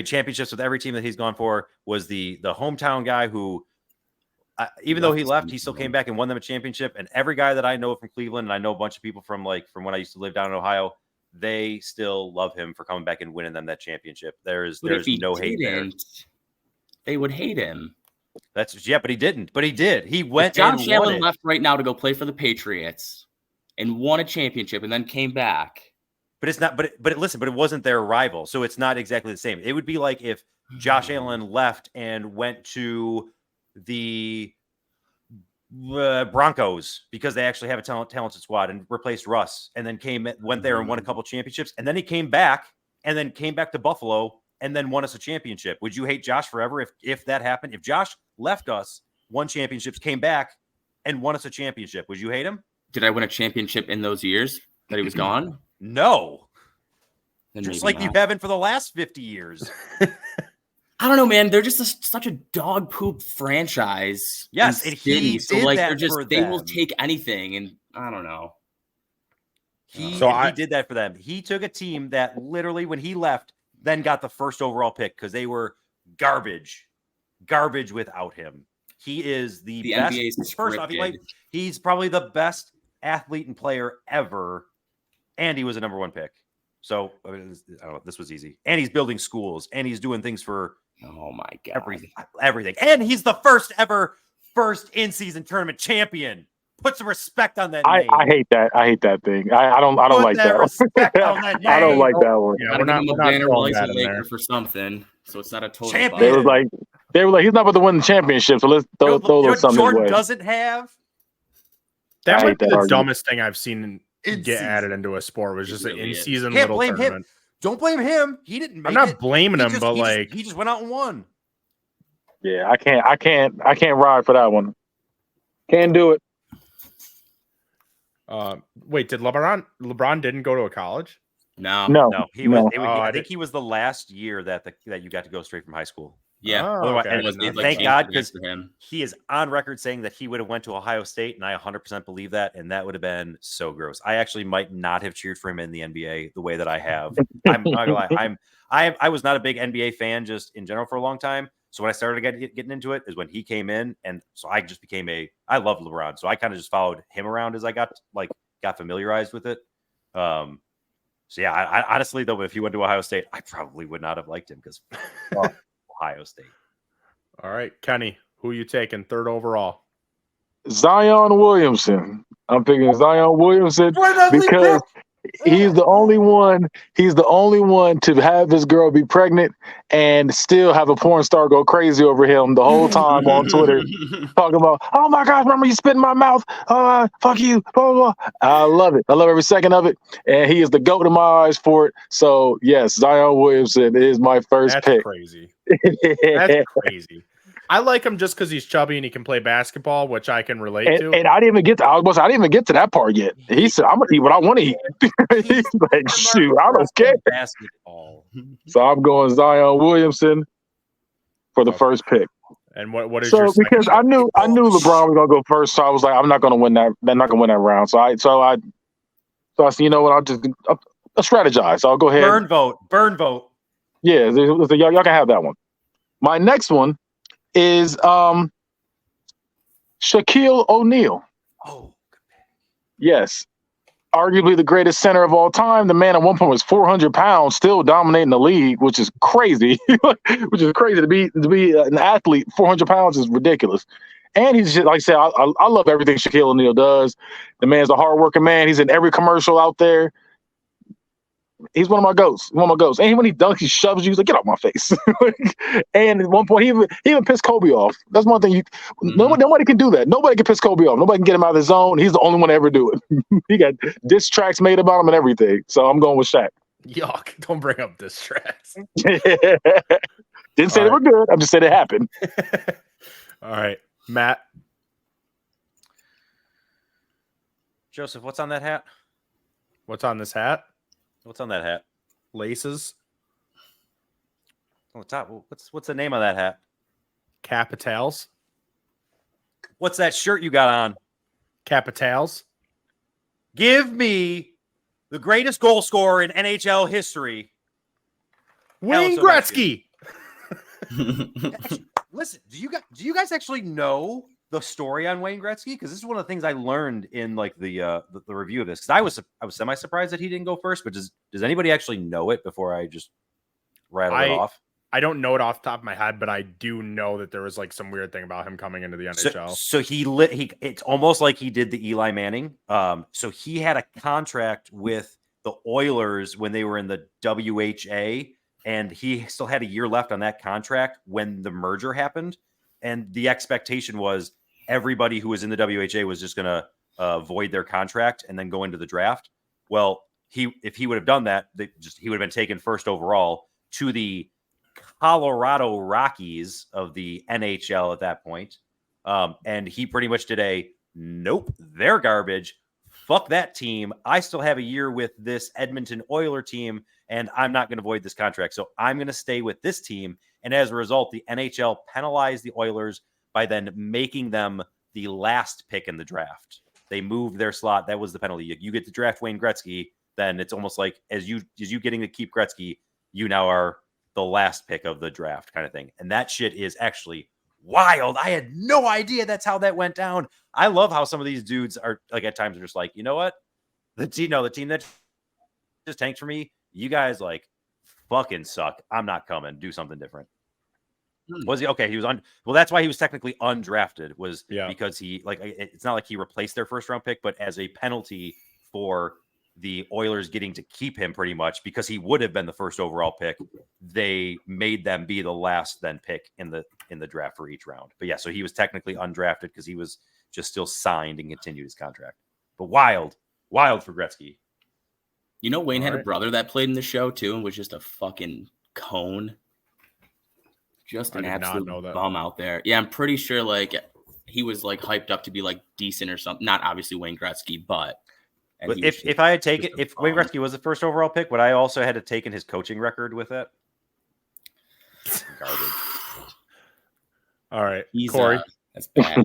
Championships with every team that he's gone for. Was the hometown guy who, even though he left, he still came back and won them a championship. And every guy that I know from Cleveland, and I know a bunch of people from when I used to live down in Ohio, they still love him for coming back and winning them that championship. There's no hate there. They would hate him. But he didn't. But he did. He went. If John and won Allen it. left right now to go play for the Patriots and won a championship and then came back. But it's not. But it wasn't their rival, so it's not exactly the same. It would be like if Josh Allen left and went to the Broncos because they actually have a talented squad and replaced Russ, and then went there and won a couple championships, and then he came back to Buffalo and then won us a championship. Would you hate Josh forever if that happened? If Josh left us, won championships, came back and won us a championship, would you hate him? Did I win a championship in those years that he was gone? No. Then Just maybe like you not. haven't for the last 50 years. I don't know, man. They're just such a dog poop franchise. Yes, and and he so did like that they're just for they will them. take anything, and I don't know. He So did that for them. He took a team that literally, when he left, then got the first overall pick because they were garbage without him. He is the best. NBA is First off, scripted. he's probably the best athlete and player ever, and he was a number 1 pick. So I don't know, this was easy. And he's building schools, and he's doing things for Oh my god! everything. And he's the first in-season tournament champion. Put some respect on that name. I hate that. I hate that thing. I don't Put like that. respect on that I don't name. like that one. Yeah, Gotta we're give not, him we're a not banner while throwing he's a that in Laker there. for something, so it's not a total. Champion. They bummer. were like, he's not about to win the championship, so let's throw a little something his Jordan way. doesn't have. I That hate might be that the argument. dumbest thing I've seen In get season. added into a sport was It just really an is. in-season Can't little blame him. tournament. Don't blame him. He didn't make I'm not it. blaming He him, just- but he just- like, he just went out and won. Yeah, I can't ride for that one. Can't do it. wait, did LeBron didn't go to a college? No, No, No, he was. no. I I think he was the last year that you got to go straight from high school. yeah. Oh, Otherwise- okay. and I did not know thank that. God, because because for him. he is on record saying that he would have went to Ohio State, and I 100% believe that, and that would have been so gross. I actually might not have cheered for him in the NBA the way that I have. I'm not gonna lie. I was not a big NBA fan just in general for a long time. So when I started getting into it is when he came in, and so I just became I love LeBron, so I kind of just followed him around as I got familiarized with it. So yeah, I honestly though, if he went to Ohio State, I probably would not have liked him because Ohio State. All right, Kenny, who you taking third overall? Zion Williamson. I'm picking Zion Williamson because he's the only one. He's the only one to have his girl be pregnant and still have a porn star go crazy over him the whole time on Twitter, talking about, "Oh my gosh, remember you spit in my mouth? Fuck you!" Blah, blah, blah. I love it. I love every second of it, and he is the goat in my eyes for it. So yes, Zion Williamson is my first That's pick. crazy. That's crazy. I like him just because he's chubby and he can play basketball, which I can relate to. And I didn't even get to. I didn't even get to that part yet. He said, "I'm gonna eat what I want to eat." He's like, "Shoot, I don't care." Basketball. So I'm going Zion Williamson for the first pick. And what is So your second because pick? I knew LeBron was gonna go first, so I was like, I'm not gonna win that. They're not gonna win that round. So I said, you know what? I'll strategize. So I'll go ahead. Burn vote. Yeah, y'all can have that one. My next one is Shaquille O'Neal. Oh, Yes. Arguably the greatest center of all time. The man at one point was 400 pounds, still dominating the league, which is crazy. Which is crazy to be an athlete. 400 pounds is ridiculous. And he's just, like I said, I love everything Shaquille O'Neal does. The man's a hardworking man. He's in every commercial out there. He's one of my goats. And when he dunks, he shoves you. He's like, get off my face. And at one point, he even pissed Kobe off. That's one thing. Nobody can do that. Nobody can piss Kobe off. Nobody can get him out of the zone. He's the only one to ever do it. He got diss tracks made about him and everything. So I'm going with Shaq. Yuck! Don't bring up diss tracks. Didn't say they were good. I'm just saying it happened. All right, Matt. Joseph, what's on that hat? What's on this hat? What's on that hat? Laces. On the top. What's the name of that hat? Capitals. What's that shirt you got on? Capitals. Give me the greatest goal scorer in NHL history. Wayne Gretzky. Listen, do you guys actually know the story on Wayne Gretzky? Because this is one of the things I learned in like the review of this. Because I was semi surprised that he didn't go first. But does anybody actually know it before I just rattle it off? I don't know it off the top of my head, but I do know that there was like some weird thing about him coming into the NHL. So it's almost like he did the Eli Manning. So he had a contract with the Oilers when they were in the WHA, and he still had a year left on that contract when the merger happened. And the expectation was everybody who was in the WHA was just going to void their contract and then go into the draft. Well, if he would have done that, he would have been taken first overall to the Colorado Rockies of the NHL at that point. And he pretty much did nope, they're garbage. Fuck that team. I still have a year with this Edmonton Oiler team, and I'm not going to void this contract. So I'm going to stay with this team. And as a result, the NHL penalized the Oilers by then making them the last pick in the draft. They moved their slot. That was the penalty. You get to draft Wayne Gretzky, then it's almost like as you getting to keep Gretzky, you now are the last pick of the draft kind of thing. And that shit is actually wild. I had no idea that's how that went down. I love how some of these dudes are like at times are just like, you know what? The team that just tanked for me, you guys like fucking suck. I'm not coming. Do something different. Was he okay? He was well, that's why he was technically undrafted, because he it's not like he replaced their first round pick, but as a penalty for the Oilers getting to keep him pretty much because he would have been the first overall pick. They made them be the last then pick in the draft for each round. But yeah, so he was technically undrafted because he was just still signed and continued his contract. But wild for Gretzky. You know, Wayne had a brother that played in the show too and was just a fucking cone. Just an absolute bum out there. Yeah, I'm pretty sure like he was like hyped up to be like decent or something. Not obviously Wayne Gretzky, but if I had taken if Wayne Gretzky was the first overall pick, would I also had to taken his coaching record with it? Garbage. All right, Corey. That's bad.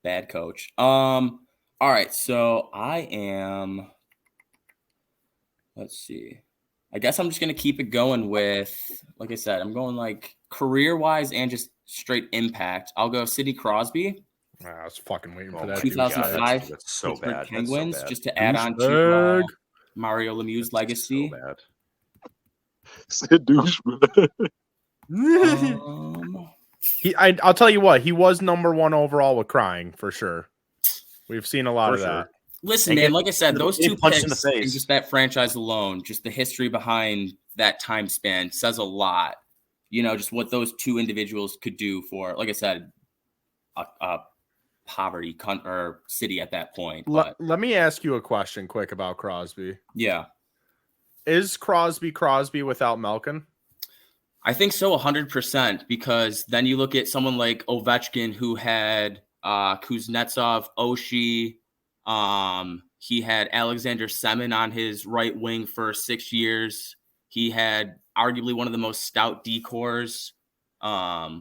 Bad coach. All right, so I am. Let's see. I guess I'm just gonna keep it going with, like I said, I'm going like career-wise and just straight impact. I'll go Sidney Crosby. I was fucking waiting for that. 2005 that's so bad. Penguins, so bad. just to add on to Mario Lemieux's legacy. So douchebag. I'll tell you what, he was number one overall with crying for sure. We've seen a lot of that. Listen, man, like I said, those two picks and just that franchise alone, just the history behind that time span says a lot. You know, just what those two individuals could do for, like I said, a poverty or city at that point. Let me ask you a question quick about Crosby. Yeah. Is Crosby without Malkin? I think so, 100%, because then you look at someone like Ovechkin who had Kuznetsov, Oshie. He had Alexander Semin on his right wing for 6 years. He had arguably one of the most stout decors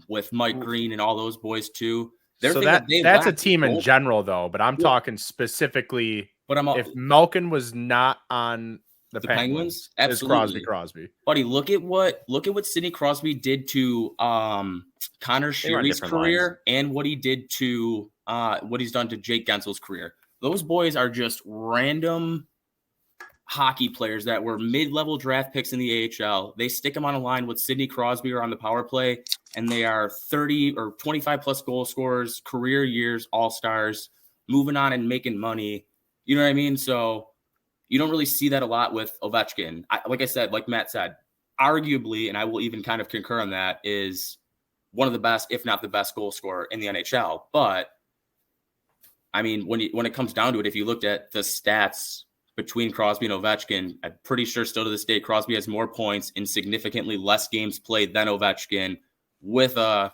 with Mike Green and all those boys too. So that's a team in general, though. But I'm talking specifically. But if Malkin was not on the Penguins, absolutely Crosby. Buddy, look at what Sidney Crosby did to Connor Sheary's career and what he did to what he's done to Jake Gensel's career. Those boys are just random hockey players that were mid-level draft picks in the AHL. They stick them on a line with Sidney Crosby or on the power play, and they are 30 or 25 plus goal scorers, career years, all-stars, moving on and making money. You know what I mean? So you don't really see that a lot with Ovechkin. Like I said, like Matt said, arguably, and I will even kind of concur on that, is one of the best, if not the best goal scorer in the NHL. But I mean, when it comes down to it, if you looked at the stats between Crosby and Ovechkin, I'm pretty sure still to this day, Crosby has more points in significantly less games played than Ovechkin, with a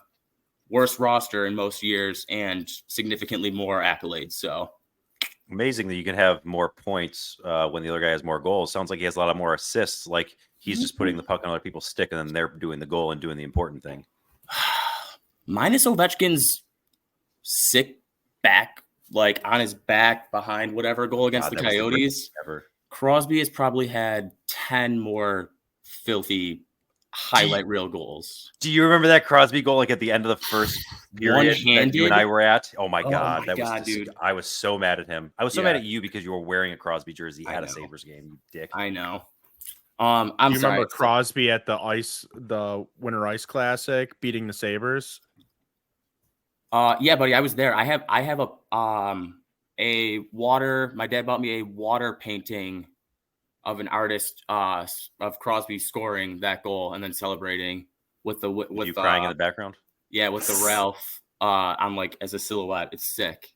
worse roster in most years and significantly more accolades. So amazing that you can have more points when the other guy has more goals. Sounds like he has a lot of more assists. Like he's just putting the puck on other people's stick, and then they're doing the goal and doing the important thing. Minus Ovechkin's sick back, like on his back behind whatever goal against the Coyotes, Crosby has probably had 10 more filthy highlight reel goals. Do you remember that Crosby goal, like at the end of the first period that you and I were at? Oh my God. Dude. I was so mad at him. I was so mad at you because you were wearing a Crosby jersey at a Sabres game, you dick. I know. I'm sorry. Remember Crosby at the Winter Ice Classic beating the Sabres? Yeah, buddy, I was there. I have a water. My dad bought me a water painting of an artist of Crosby scoring that goal and then celebrating with you crying in the background. Yeah, with the Ralph on like as a silhouette. It's sick.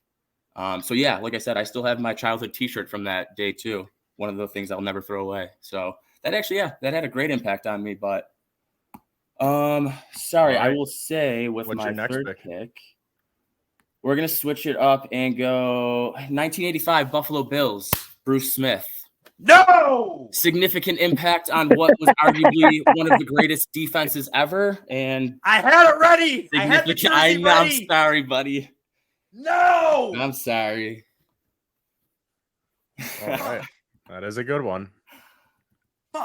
So yeah, like I said, I still have my childhood T-shirt from that day too. One of the things I'll never throw away. So that actually, that had a great impact on me. But sorry, I will say with my third pick, we're gonna switch it up and go 1985 Buffalo Bills, Bruce Smith. No! Significant impact on what was arguably one of the greatest defenses ever. And I had it ready. I'm sorry, buddy. No! I'm sorry. All right. That is a good one.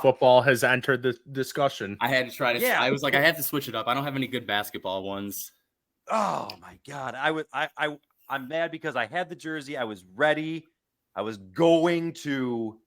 Football has entered the discussion. I had to try to. Yeah. I was like, I have to switch it up. I don't have any good basketball ones. Oh my God. I'm mad because I had the jersey. I was ready. I was going to.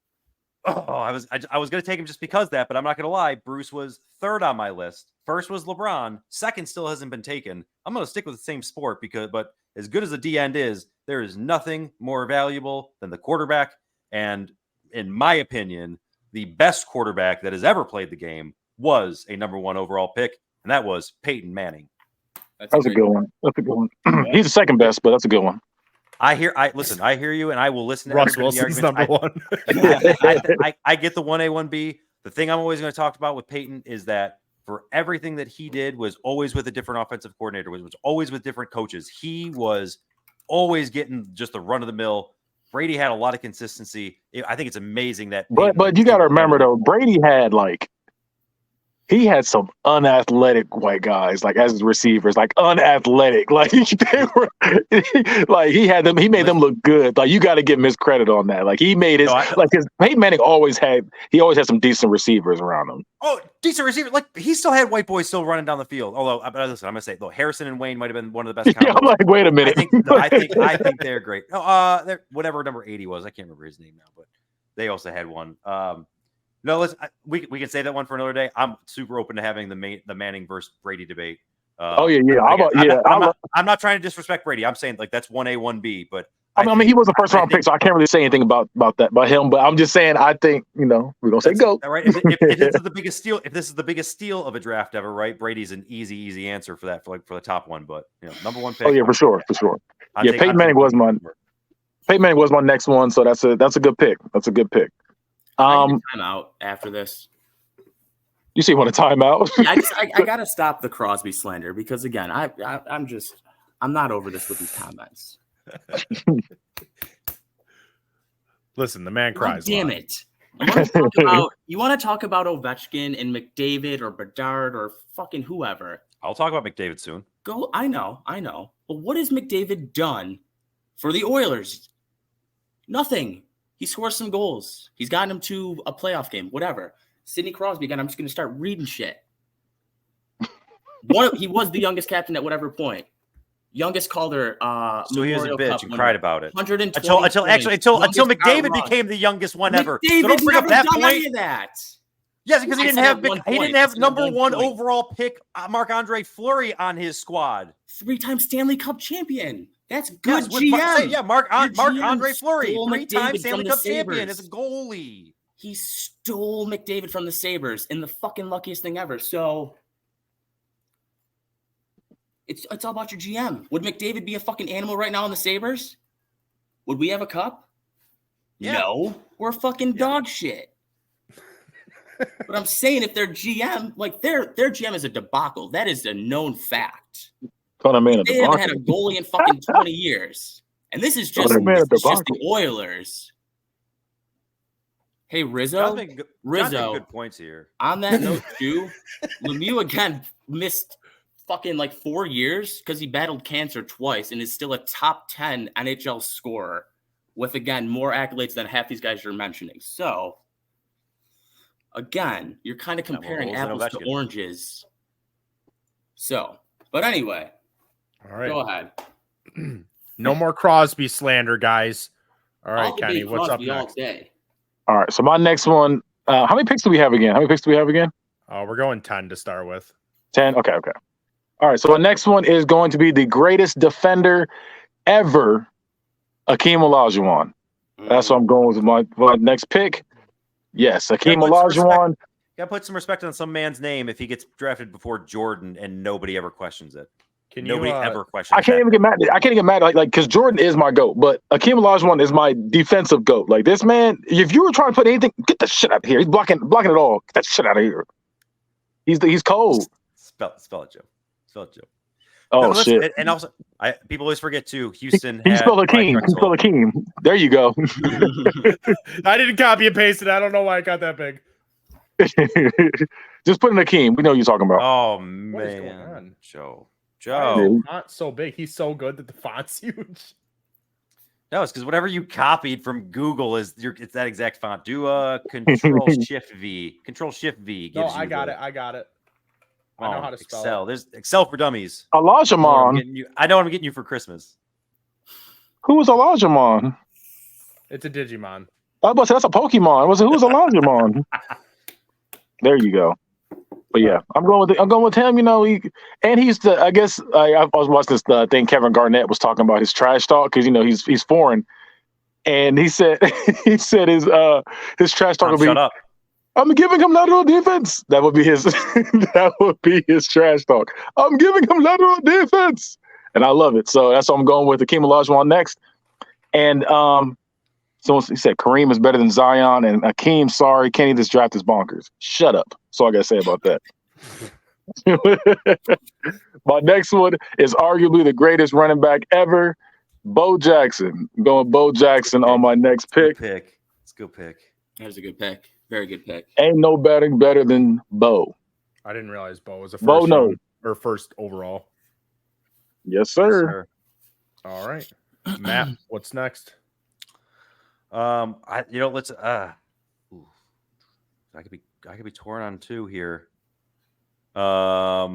I was going to take him just because that, but I'm not going to lie. Bruce was third on my list. First was LeBron. Second still hasn't been taken. I'm going to stick with the same sport but as good as the D end is, there is nothing more valuable than the quarterback. And in my opinion, the best quarterback that has ever played the game was a number 1 overall pick, and that was Peyton Manning. That's a good one. That's a good one. He's the second best, but that's a good one. I hear you, and I will listen to Russ Wilson's number 1. I get the 1A, 1B. The thing I'm always going to talk about with Peyton is that for everything that he did was always with a different offensive coordinator, was always with different coaches. He was always getting just the run of the mill. Brady had a lot of consistency. I think it's amazing that. But you got to remember though, Brady had he had some unathletic white guys as his receivers, unathletic. They were he made them look good. You got to give him his credit on that. He made his because Peyton Manning always had some decent receivers around him. Oh, decent receivers. He still had white boys still running down the field. Although listen, I'm gonna say though, Harrison and Wayne might have been one of the best. Yeah, I'm wait a minute. I think they're great. They're whatever number 80 was. I can't remember his name now, but they also had one. No, we can say that one for another day. I'm super open to having the Manning versus Brady debate. I'm not trying to disrespect Brady. I'm saying that's 1A, 1B, but I mean he was a first round pick, so I can't really say anything about him. But I'm just saying, I think we're gonna say go. Right? If this is the biggest steal, if this is the biggest steal of a draft ever, right? Brady's an easy answer for that for the top one. But number 1 pick. Oh yeah, for sure. Peyton Manning was my next one, so that's a good pick. That's a good pick. Timeout after this. You see, want a timeout? I gotta stop the Crosby slander because again, I'm not over this with these comments. Listen, the man cries. Damn it! You want to talk about Ovechkin and McDavid or Bedard or fucking whoever? I'll talk about McDavid soon. Go. I know. But what has McDavid done for the Oilers? Nothing. He scores some goals. He's gotten him to a playoff game, whatever. Sidney Crosby, again, I'm just going to start reading shit. He was the youngest captain at whatever point. Youngest Calder. So he was a Memorial bitch Cup and winner. cried about it 120 until points. McDavid Youngest became the youngest one ever. So McDavid don't bring up never that done point. any of that. Yes, because he I didn't said have at one he point. didn't I have said at number one one point. overall pick Marc-Andre Fleury on his squad. 3-time Stanley Cup champion. That's good Yes, with GM. Marc-Andre Fleury, stole 3-time McDavid Stanley from the Cup champion as a Sabres. goalie. He stole McDavid from the Sabres in the fucking luckiest thing ever. So it's all about your GM. Would McDavid be a fucking animal right now in the Sabres? Would we have a cup? Yeah. No. We're fucking dog shit. But I'm saying if their GM, like their GM is a debacle, that is a known fact. Call that man a They haven't had a debacle. goalie in fucking 20 years. And this is just, that man a this is just debacle. the Oilers. Hey, John's Rizzo. making Rizzo. good points here. On that note, too, Lemieux again missed fucking like 4 years because he battled cancer twice and is still a top 10 NHL scorer with, again, more accolades than half these guys you're mentioning. So, again, you're kind of comparing well, apples to Ovechkin. oranges. So, but anyway, All right. go ahead. No more Crosby slander, guys. All right, I'll debate Kenny, what's up Crosby all next? day. All right. So my next one. How many picks do we have again? We're going 10 to start with. 10. Okay. All right. So my next one is going to be the greatest defender ever, Akeem Olajuwon. That's what I'm going with my next pick. Yes, Akeem Olajuwon. Gotta put some respect on some man's name if he gets drafted before Jordan and nobody ever questions it. Nobody ever questions I can't even get mad. I can't get mad like because Jordan is my GOAT, but Akeem Olajuwon is my defensive GOAT. Like this man, if you were trying to put anything, get the shit out of here. He's blocking it all. Get that shit out of here. He's cold. Spell it, Joe. Spell it, Joe. Oh No, shit. And also, people always forget too. Houston He had spelled Brian Akeem. He Drexel. spelled Akeem. There you go. I didn't copy and paste it. I don't know why I got that big. Just put in Akeem. We know what you're talking about. Oh What is going man, on? Joe. Why is Joe. the font so big. He's so good that the font's huge. No, it's because whatever you copied from Google it's that exact font. Do a Control Shift V. Control Shift V. No, Gives I you got the- it. I know how to spell Excel. it. There's Excel for Dummies. I know what I'm Olajuwon. getting you- I know what I'm getting you for Christmas. Who was Olajuwon? It's a Digimon. I was about to say that's a Pokemon. Who was Olajuwon? There you go. But yeah, I'm going with him. You know, he's the. I guess I was watching this thing. Kevin Garnett was talking about his trash talk because you know he's foreign, and he said his trash talk Tom, would be. shut up. I'm giving him lateral defense. That would be his. That would be his trash talk. I'm giving him lateral defense, and I love it. So that's what I'm going with. Akeem Olajuwon next, and someone he said Kareem is better than Zion, and Akeem, sorry, Kenny, this draft is bonkers. Shut up. That's all I gotta say about that. My next one is arguably the greatest running back ever, Bo Jackson. I'm going Bo Jackson on my next Good pick. pick. Let's go pick. That was a good pick. Very good pick. Ain't no batting better than Bo. I didn't realize Bo was a Bo first knows. round, or first overall. Yes, sir. All right. Matt, what's next? Let's ooh. I could be torn on two here. But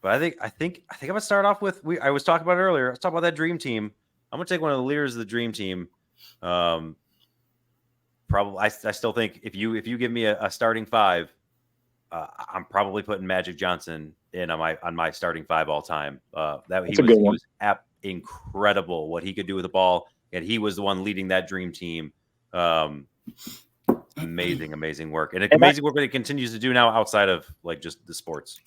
I think I'm gonna start off with I was talking about it earlier. Let's talk about that dream team. I'm gonna take one of the leaders of the dream team. Probably I still think if you give me a starting five, I'm probably putting Magic Johnson in on my starting five all time. He was incredible what he could do with the ball, and he was the one leading that dream team. Amazing work, and amazing work that he continues to do now outside of like just the sports.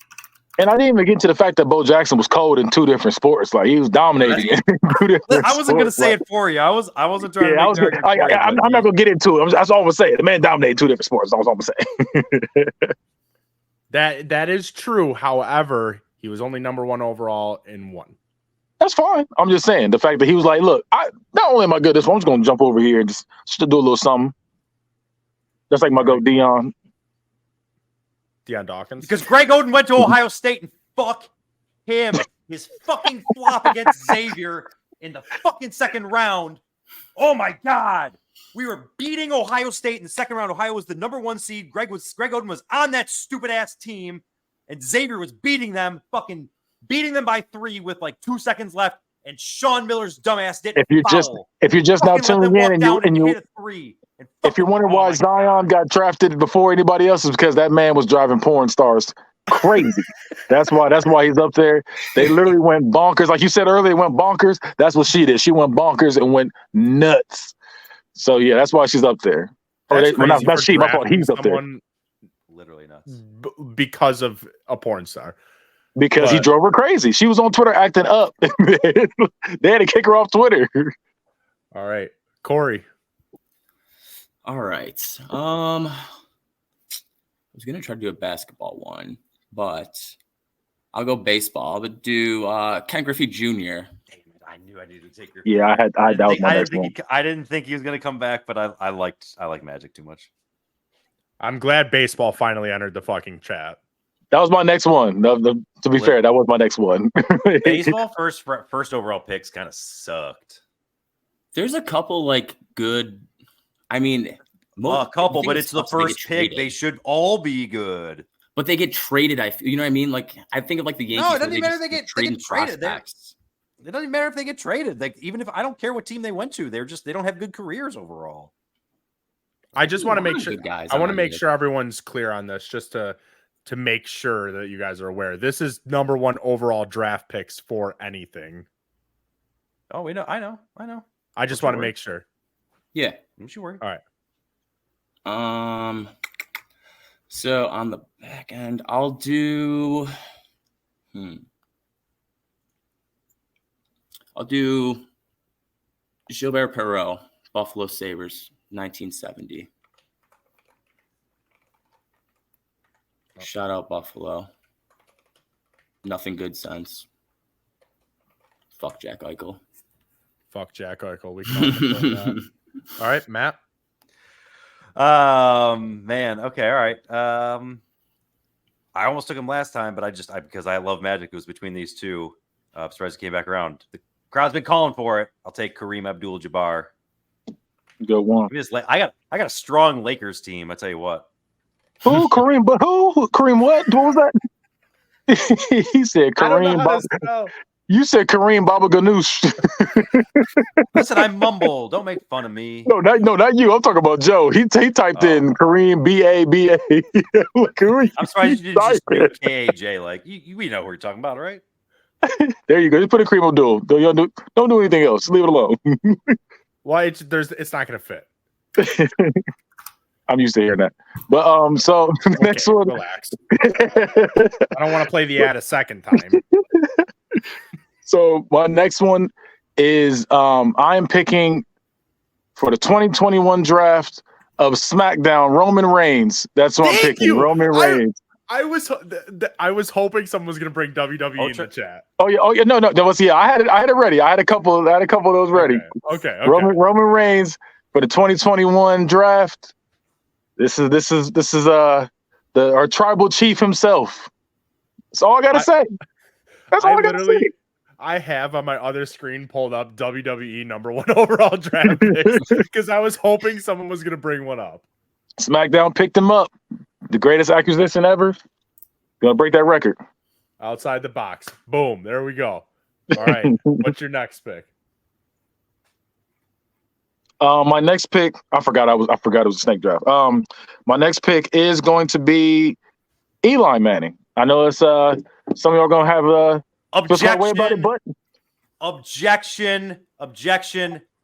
And I didn't even get to the fact that Bo Jackson was cold in two different sports. Like he was dominating. In two different I wasn't going to sports. say it for you. I wasn't trying Yeah, to make the argument for you, I'm but not gonna get into it. That's all I'm gonna say. The man dominated two different sports. That's all I'm gonna say. That is true. However, he was only number one overall in one. That's fine. I'm just saying the fact that he was like, look, not only am I good at this one, I'm just gonna jump over here and just to do a little something. That's like my GOAT Deion. Deion Dawkins. because Greg Oden went to Ohio State and fuck him. His fucking flop against Xavier in the fucking second round. Oh my God. We were beating Ohio State in the second round. Ohio was the number one seed. Greg Oden was on that stupid ass team, and Xavier was beating them fucking beating them by 3 with like 2 seconds left, and Sean Miller's dumbass didn't If you're just now tuning in and you hit a 3. if you're wondering why Zion got drafted before anybody else, is because that man was driving porn stars crazy. That's why he's up there. They literally went bonkers. Like you said earlier, they went bonkers. That's what she did. She went bonkers and went nuts. So yeah, that's why she's up there. That's crazy Not for she, my fault. drafting He's up there. someone Literally nuts. Because of a porn star. Because he drove her crazy. She was on Twitter acting up. They had to kick her off Twitter. All right. Corey. All right. I was gonna try to do a basketball one, but I'll go baseball. I would do Ken Griffey Jr. Damn it, I knew I needed to take your. Yeah, I doubt my next one. I didn't think he was gonna come back, but I like Magic too much. I'm glad baseball finally entered the fucking chat. That was my next one. To be fair, that was my next one. Baseball first overall picks kind of sucked. There's a couple like good. I mean, A couple, but it's the sucks they get first pick. traded. They should all be good. But they get traded. You know what I mean? Like I think of like the Yankees. No, it doesn't where even matter just if they get trading traded. prospects. It doesn't matter if they get traded. Like even if I don't care what team they went to, they don't have good careers overall. I just want to make sure Good guys. I want to on make it. sure everyone's clear on this, just to make sure that you guys are aware. This is number 1 overall draft picks for anything. Oh, we know. I know. I just Don't want to you worry. make sure. Yeah. Don't you worry. All right. So on the back end, I'll do. I'll do Gilbert Perreault, Buffalo Sabres, 1970. Shout out Buffalo. Nothing good since. Fuck Jack Eichel. Fuck Jack Eichel. We can all confirm that. All right, Matt. Man. Okay. All right. I almost took him last time, but because I love Magic, it was between these two. Surprised it came back around. The crowd's been calling for it. I'll take Kareem Abdul-Jabbar. Good one. I got a strong Lakers team. I tell you what. Who? Kareem? But who? Kareem what? What was that? He said I don't know Kareem. how to spell. You said Kareem Baba Ganoush. Listen, I mumble. Don't make fun of me. No, not you. I'm talking about Joe. He typed in Kareem BABA. Kareem. I'm surprised you didn't just do KAJ. Like we know who you're talking about, right? There you go. Just put a Kareem Abdul. Don't do anything else. Leave it alone. Well, it's not going to fit. I'm used to hearing that. But so the next one. Relax. I don't want to play the ad a second time. So my next one is I am picking for the 2021 draft of SmackDown Roman Reigns. That's what I'm Thank picking. you. Roman Reigns. I was hoping someone was going to bring WWE in the chat. Oh yeah, no, that was I had it ready. I had a couple of those ready. Okay. Roman Reigns for the 2021 draft. This is our tribal chief himself. That's all I gotta say. That's all I gotta say. I have on my other screen pulled up WWE number 1 overall draft picks because I was hoping someone was going to bring one up. SmackDown picked him up. The greatest acquisition ever. Gonna break that record. Outside the box. Boom. There we go. All right. What's your next pick? My next pick, I forgot it was a snake draft. My next pick is going to be Eli Manning. I know it's some of y'all are gonna have Objection. About it, but Objection.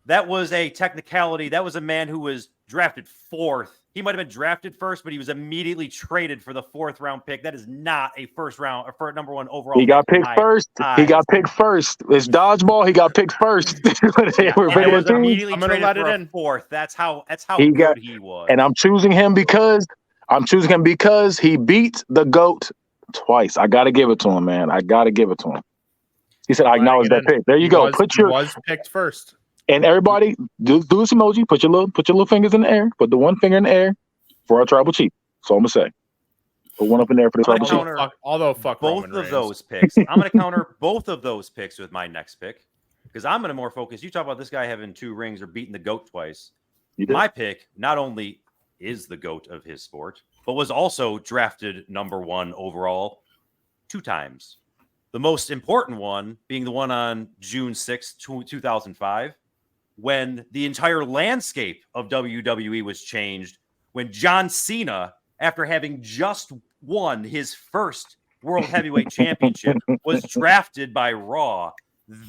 That was a technicality. That was a man who was drafted 4th. He might have been drafted first, but he was immediately traded for the 4th round pick. That is not a first round or for number 1 overall. He got picked first. He got picked first. It's dodgeball. He got picked first. He was immediately I'm gonna traded let for it a in. 4th. That's how He good he was. And I'm choosing him because he beat the GOAT twice. I gotta give it to him, man. I gotta give it to him. He said, "I acknowledge that pick." There you go. Was picked first. And everybody, do this emoji. Put your little fingers in the air. Put the one finger in the air for our tribal chief. That's all I'm gonna say. Put one up in there for the tribal chief. Although fuck both Roman of Reigns. those picks. I'm going to counter both of those picks with my next pick because I'm going to more focus. You talk about this guy having 2 rings or beating the GOAT twice. My pick not only is the GOAT of his sport, but was also drafted number 1 overall 2 times. The most important one being the one on June 6th, 2005, when the entire landscape of WWE was changed, when John Cena, after having just won his first World Heavyweight Championship, was drafted by Raw.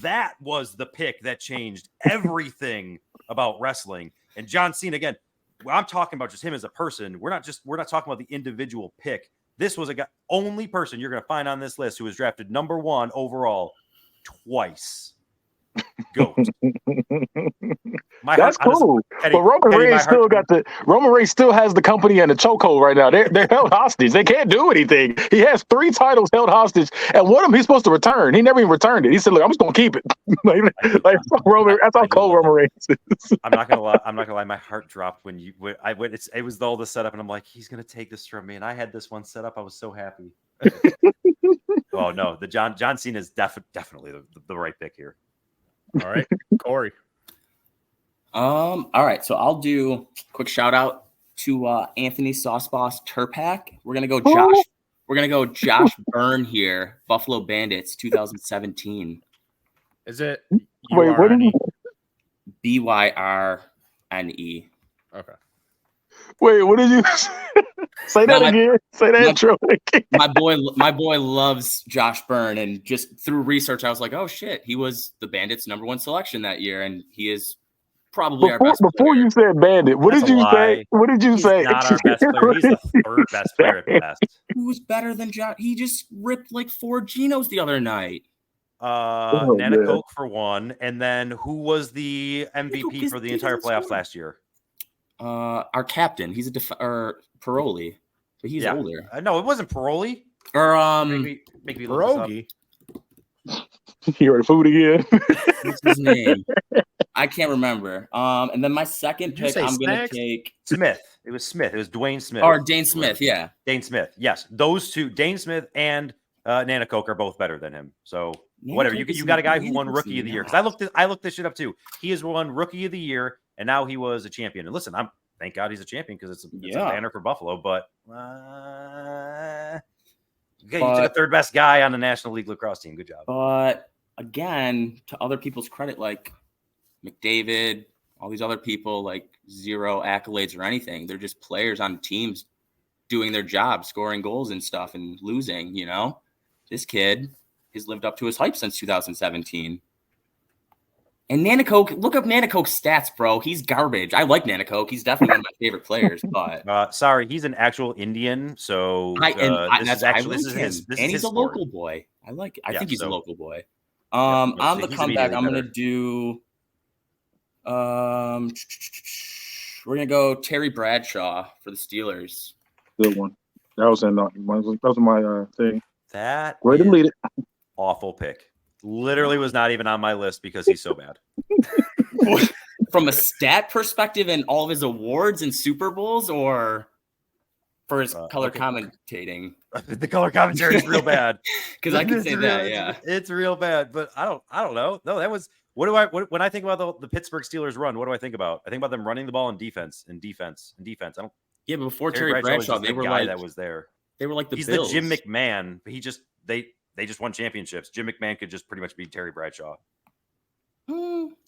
That was the pick that changed everything about wrestling. And John Cena, again, I'm talking about just him as a person. We're not talking about the individual pick. This was only person you're going to find on this list who was drafted number 1 overall twice. GOAT. That's cool. But Roman Reigns Roman Reigns still has the company in a chokehold right now. They're held hostage. They can't do anything. He has 3 titles held hostage, and one of them he's supposed to return. He never even returned it. He said, "Look, I'm just gonna keep it." Roman. That's how cold Roman Reigns is. I'm not gonna lie. My heart dropped when it was all the setup, and I'm like, he's gonna take this from me, and I had this one set up. I was so happy. Oh no, the John Cena is definitely the right pick here. All right, Corey. All right, so I'll do a quick shout out to Anthony Sauce Boss Turpak. We're gonna go Josh. We're gonna go Josh Byrne here. Buffalo Bandits, 2017. Is it? Wait, what did you? BYRNE. Okay. Wait, what did you say that again? Say that intro again. My boy loves Josh Byrne, and just through research, I was like, oh shit, he was the Bandits' #1 selection that year, and he is probably our best player. Before you said Bandit, what did you say? What did you say? Not our best player. He's the 3rd best player at best. Who's better than Josh? He just ripped like 4 Genos the other night. Nana Coke for 1, and then who was the MVP for the entire playoffs last year? Our captain. He's Paroli, but he's older. No, it wasn't Paroli. Or make me Pierogi. You heard food again? What's his name? I can't remember. And then my second pick, I'm going to take Smith. It was Smith. It was Dwayne Smith. Or Dane Smith, yeah. Dane Smith. Yes, those two, Dane Smith and Nana Coke, are both better than him. So whatever. You got a guy who won Rookie of the Year, because I looked this shit up too. He has won Rookie of the Year, and now he was a champion. And listen, thank God he's a champion, because it's a banner for Buffalo. But you took a 3rd best guy on the National League lacrosse team. Good job. But again, to other people's credit, like McDavid, all these other people, like 0 accolades or anything. They're just players on teams doing their job, scoring goals and stuff, and losing. You know, this kid has lived up to his hype since 2017. And Nana Coke, look up Nana Coke's stats, bro. He's garbage. I like Nana Coke. He's definitely one of my favorite players. But sorry, he's an actual Indian. So this is his and he's a sport. Local boy. I like it. I think he's a local boy. On the comeback, I'm gonna do. We're gonna go Terry Bradshaw for the Steelers. Good one. That was my thing. That way to lead it. Awful pick. Literally was not even on my list because he's so bad. From a stat perspective and all of his awards and Super Bowls, or for his color commentating? The color commentary is real bad. Because I can say that, yeah. It's real bad, but I don't know. No, that was when I think about the Pittsburgh Steelers run, what do I think about? I think about them running the ball in defense. I don't. Yeah, but before Terry Bradshaw, they were like that was there. They were like the He's Bills. the Jim McMahon. They just won championships. Jim McMahon could just pretty much be Terry Bradshaw.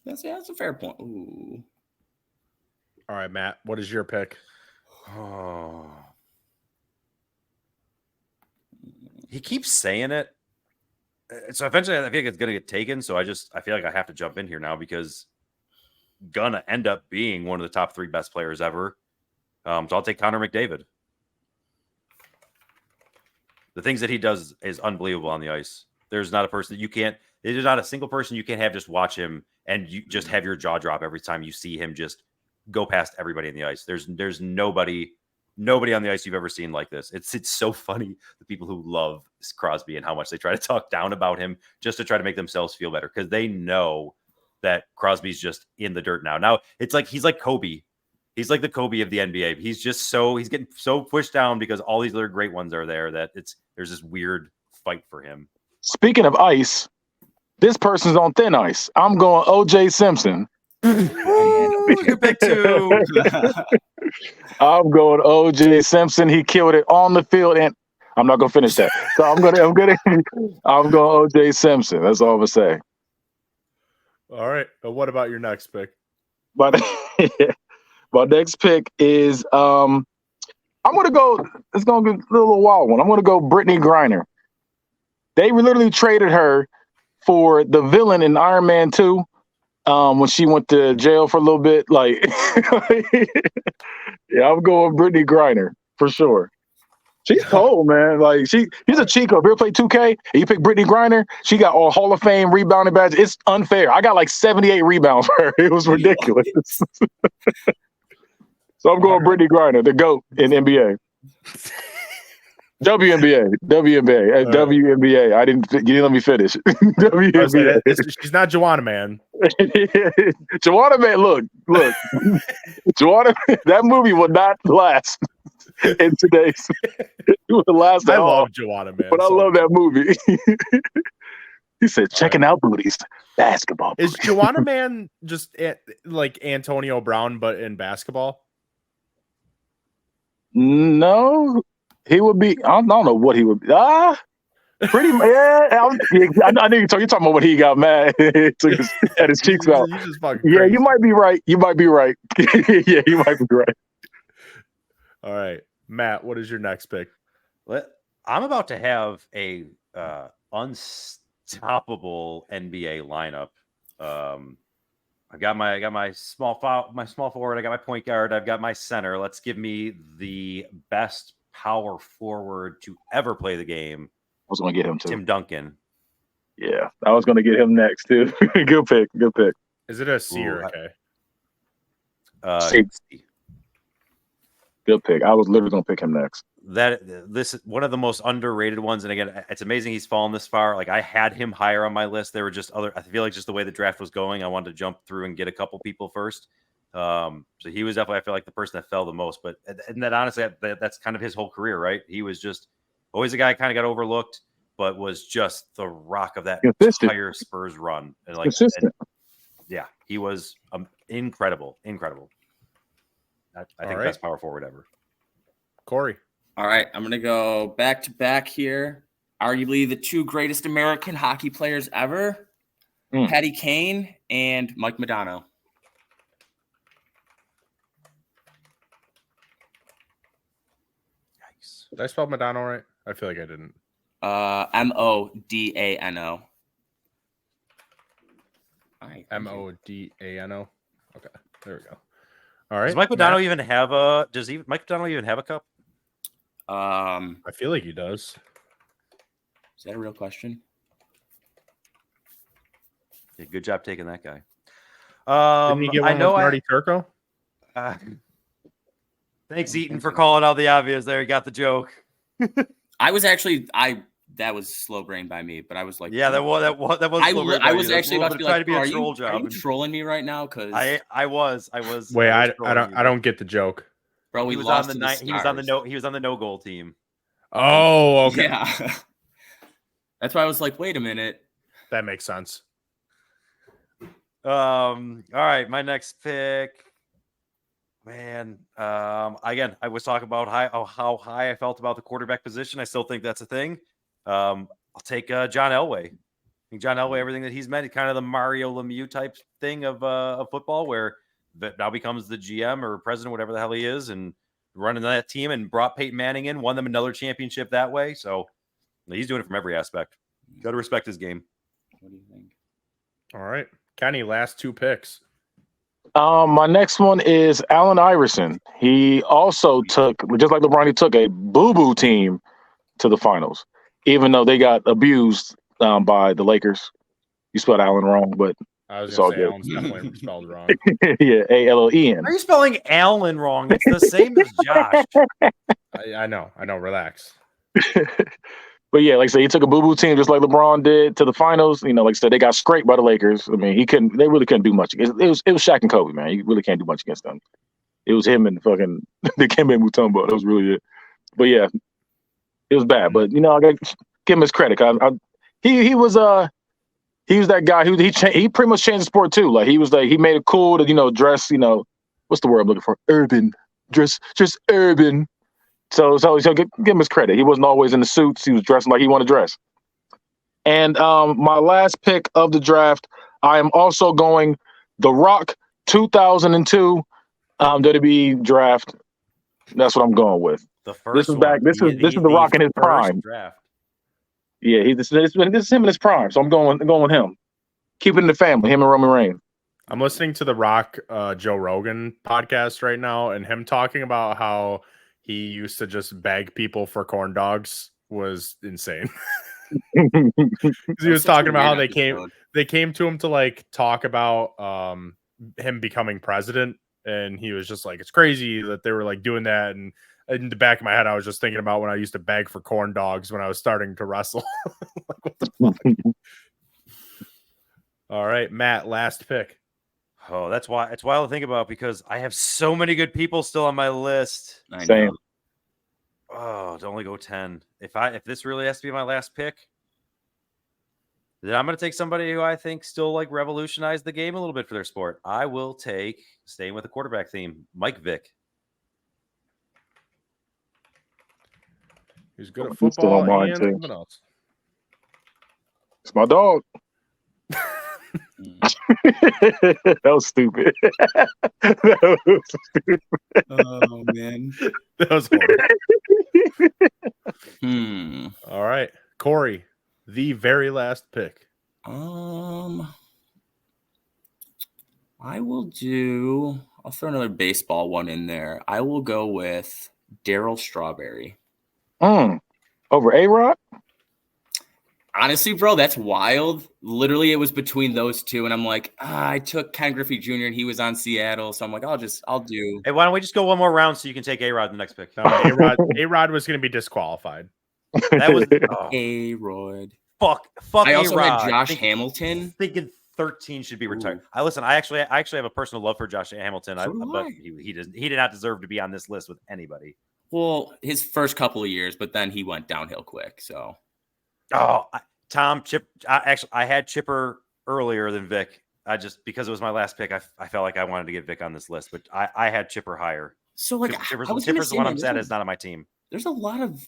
That's a fair point. Ooh. All right, Matt, what is your pick? Oh. He keeps saying it. So eventually I feel like it's going to get taken. So I feel like I have to jump in here now, because gonna end up being one of the top 3 best players ever. So I'll take Connor McDavid. The things that he does is unbelievable on the ice. There's not a single person you can't have just watch him and you just have your jaw drop every time you see him just go past everybody in the ice. There's nobody on the ice you've ever seen like this. It's so funny, the people who love Crosby and how much they try to talk down about him just to try to make themselves feel better, because they know that Crosby's just in the dirt now. Now it's like he's like Kobe. He's like the Kobe of the NBA. He's getting so pushed down because all these other great ones are there that there's this weird fight for him. Speaking of ice, this person's on thin ice. I'm going O.J. Simpson. You pick 2. I'm going O.J. Simpson. He killed it on the field, and I'm not gonna finish that. So I'm going OJ Simpson. That's all I'm gonna say. All right. But what about your next pick? But my next pick is I'm gonna go. It's gonna be a little wild one. I'm gonna go Brittany Griner. They literally traded her for the villain in Iron Man 2 when she went to jail for a little bit. Like, yeah, I'm going Brittany Griner for sure. She's cold, man. Like she's a Chico. If you ever play 2K and you pick Brittany Griner, she got all Hall of Fame rebounding badges. It's unfair. I got like 78 rebounds for her. It was ridiculous. So I'm going Brittany Griner, the GOAT in NBA. WNBA. WNBA. You didn't let me finish. WNBA. She's not Joanna Man. Joanna Man, look. Joanna, that movie will not last in today's. It would last I at all. love Joanna Man. But I love that movie. He said, checking out booties. Basketball. Is Joanna Man just like Antonio Brown, but in basketball? No. He would be. I don't know what he would be. Pretty. Yeah. I know you're talking about when he got mad. Had his cheeks out. Yeah, you might be right. Yeah, you might be right. All right, Matt. What is your next pick? I'm about to have a unstoppable NBA lineup. I got my small forward. I got my point guard. I've got my center. Let's give me the best power forward to ever play the game. I was going to get him too. Tim Duncan. Yeah, I was going to get him next too. Good pick. Is it a C or a K? C. Good pick. I was literally going to pick him next. This is one of the most underrated ones, and again, it's amazing he's fallen this far. Like I had him higher on my list. There were just other. I feel like just the way the draft was going, I wanted to jump through and get a couple people first. So he was definitely, I feel like, the person that fell the most. But and that honestly, that's kind of his whole career, right? He was just always a guy kind of got overlooked, but was just the rock of that entire Spurs run. And like, yeah, he was incredible. I think best power forward ever. Corey. All right, I'm going to go back to back here. Arguably the two greatest American hockey players ever, Patty Kane and Mike Modano. Yikes. Did I spell Modano right? I feel like I didn't. Modano. Modano. Okay, there we go. All right. Does Mike Modano even have a? Mike Modano even have a cup? I feel like he does. Is that a real question? Yeah, good job taking that guy. Didn't he get one with Marty Turco? Thanks, Eaton, for calling out the obvious. There, you got the joke. I was actually that was slow brain by me, but I was like, yeah, that was. I was actually about to be like, are you trolling me right now? Because I was. Wait, I don't get the joke. Bro, he was on the night. He was on the no goal team. Oh, okay. Yeah. That's why I was like, wait a minute. That makes sense. All right, my next pick. Man, again, I was talking about how high I felt about the quarterback position. I still think that's a thing. I'll take John Elway. I think John Elway, everything that he's meant, kind of the Mario Lemieux type thing of football, where that now becomes the GM or president, whatever the hell he is, and running that team, and brought Peyton Manning in, won them another championship that way. So he's doing it from every aspect. Got to respect his game. What do you think? All right, Kenny, last two picks. My next one is Allen Iverson. He also took, just like LeBron, he took a boo-boo team to the finals, even though they got abused by the Lakers. You spelled Allen wrong, but I was going to say Allen's definitely spelled wrong. Yeah, Allen. Are you spelling Allen wrong? It's the same as Josh. I know. Relax. But yeah, like I said, he took a boo-boo team just like LeBron did to the finals. You know, like I said, they got scraped by the Lakers. I mean, they really couldn't do much. It was Shaq and Kobe, man. You really can't do much against them. It was him and fucking Dikembe Mutombo. That was really it. But yeah, it was bad. But you know, I got to give him his credit. He was that guy who he pretty much changed the sport too. Like he made it cool to dress. What's the word I'm looking for? Urban. Dress urban. So give him his credit. He wasn't always in the suits. He was dressing like he wanted to dress. And my last pick of the draft, I am also going The Rock 2002 WWE draft. That's what I'm going with. The first is one. back- this is The Rock in his first prime. Draft. Yeah, this is him in his prime. So I'm going with him. Keep it in the family. Him and Roman Reigns. I'm listening to the Rock Joe Rogan podcast right now, and him talking about how he used to just beg people for corn dogs was insane. 'Cause he was talking about how they came to him to like talk about him becoming president, and he was just like, it's crazy that they were like doing that. And in the back of my head, I was just thinking about when I used to beg for corn dogs when I was starting to wrestle. Like, what the fuck? All right, Matt, last pick. Oh, that's why it's wild to think about because I have so many good people still on my list. I Same. know. Oh, to only go 10. If this really has to be my last pick, then I'm going to take somebody who I think still like revolutionized the game a little bit for their sport. I will take, staying with the quarterback theme, Mike Vick. He's good at He's still football on mine, and too. something else. It's my dog. That was stupid. That was stupid. Oh man. That was horrible. Hmm. All right, Corey, the very last pick. I will do. I'll throw another baseball one in there. I will go with Daryl Strawberry. Over A-Rod? Honestly, bro, that's wild. Literally, it was between those two, and I'm like, I took Ken Griffey Jr. and he was on Seattle, so I'm like, I'll do. Hey, why don't we just go one more round so you can take A-Rod in the next pick? No, A-Rod was going to be disqualified. That was A-Rod. fuck. I also A-Rod. had Josh Hamilton. Thinking 13 should be retired. Ooh. Listen, I actually have a personal love for Josh Hamilton. So do But I. he did not deserve to be on this list with anybody. Well, his first couple of years, but then he went downhill quick. So, I had Chipper earlier than Vic. I just because it was my last pick, I felt like I wanted to get Vic on this list, but I had Chipper higher. so like Chipper's I was gonna the say, one man, I'm sad is not on my team. there's a lot of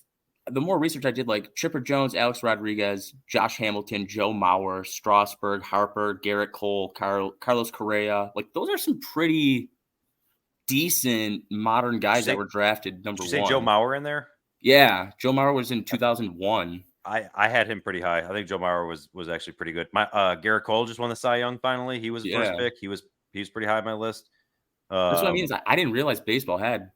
the more research I did, like Chipper Jones, Alex Rodriguez, Josh Hamilton, Joe Mauer, Strasburg, Harper, Garrett Cole, Carlos Correa. Like those are some pretty decent modern guys that were drafted number Did you say one. Joe Mauer in there? Yeah, Joe Mauer was in 2001. I had him pretty high. I think Joe Mauer was actually pretty good. My Garrett Cole just won the Cy Young finally. He was the first pick. He was pretty high on my list. That's what I mean. Is I didn't realize baseball had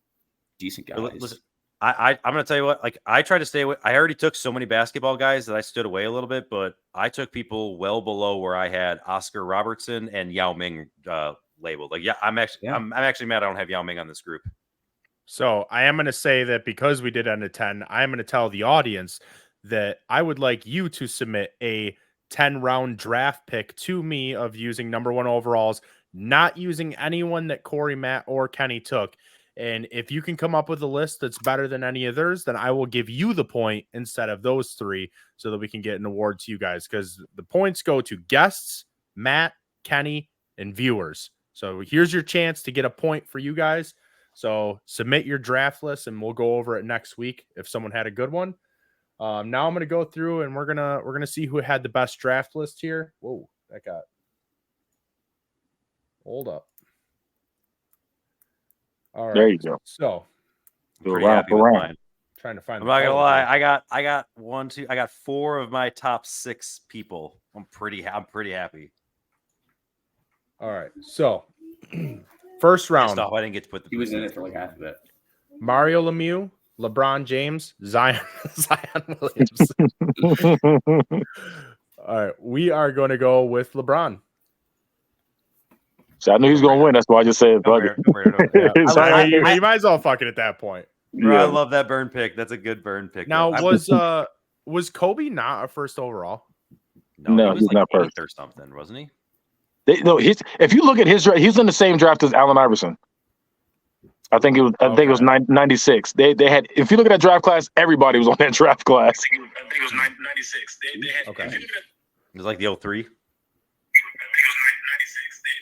decent guys. Listen, I'm going to tell you what. Like I tried to stay away. I already took so many basketball guys that I stood away a little bit, but I took people well below where I had Oscar Robertson and Yao Ming labeled. Like I'm actually mad I don't have Yao Ming on this group. So I am going to say that because we did end at 10, I am going to tell the audience that I would like you to submit a 10-round draft pick to me of using number 1 overalls, not using anyone that Corey, Matt, or Kenny took. And if you can come up with a list that's better than any of theirs, then I will give you the point instead of those 3 so that we can get an award to you guys, because the points go to guests, Matt, Kenny, and viewers. So here's your chance to get a point for you guys. So submit your draft list and we'll go over it next week if someone had a good one. Now I'm going to go through and we're going to see who had the best draft list here. Whoa, that got. Hold up. All right. There you go. So, I'm pretty happy with mine. Trying to find. I'm not gonna lie. I got 1, 2. I got 4 of my top 6 people. I'm pretty happy. All right. So, first round. I didn't get to put the. He was in it for like half of it. Mario Lemieux, LeBron James, Zion Williams. All right, we are going to go with LeBron. So I knew he was going to win. That's why I just said, You might as well fuck it at that point. Bro, I love that burn pick. That's a good burn pick. Now, was Kobe not a first overall? No, he was he's not first or something, wasn't he? If you look at his draft, he's in the same draft as Allen Iverson. I think it was 96. They had. If you look at that draft class, everybody was on that draft class. I think it was 96. They had. Okay. It was like the 03.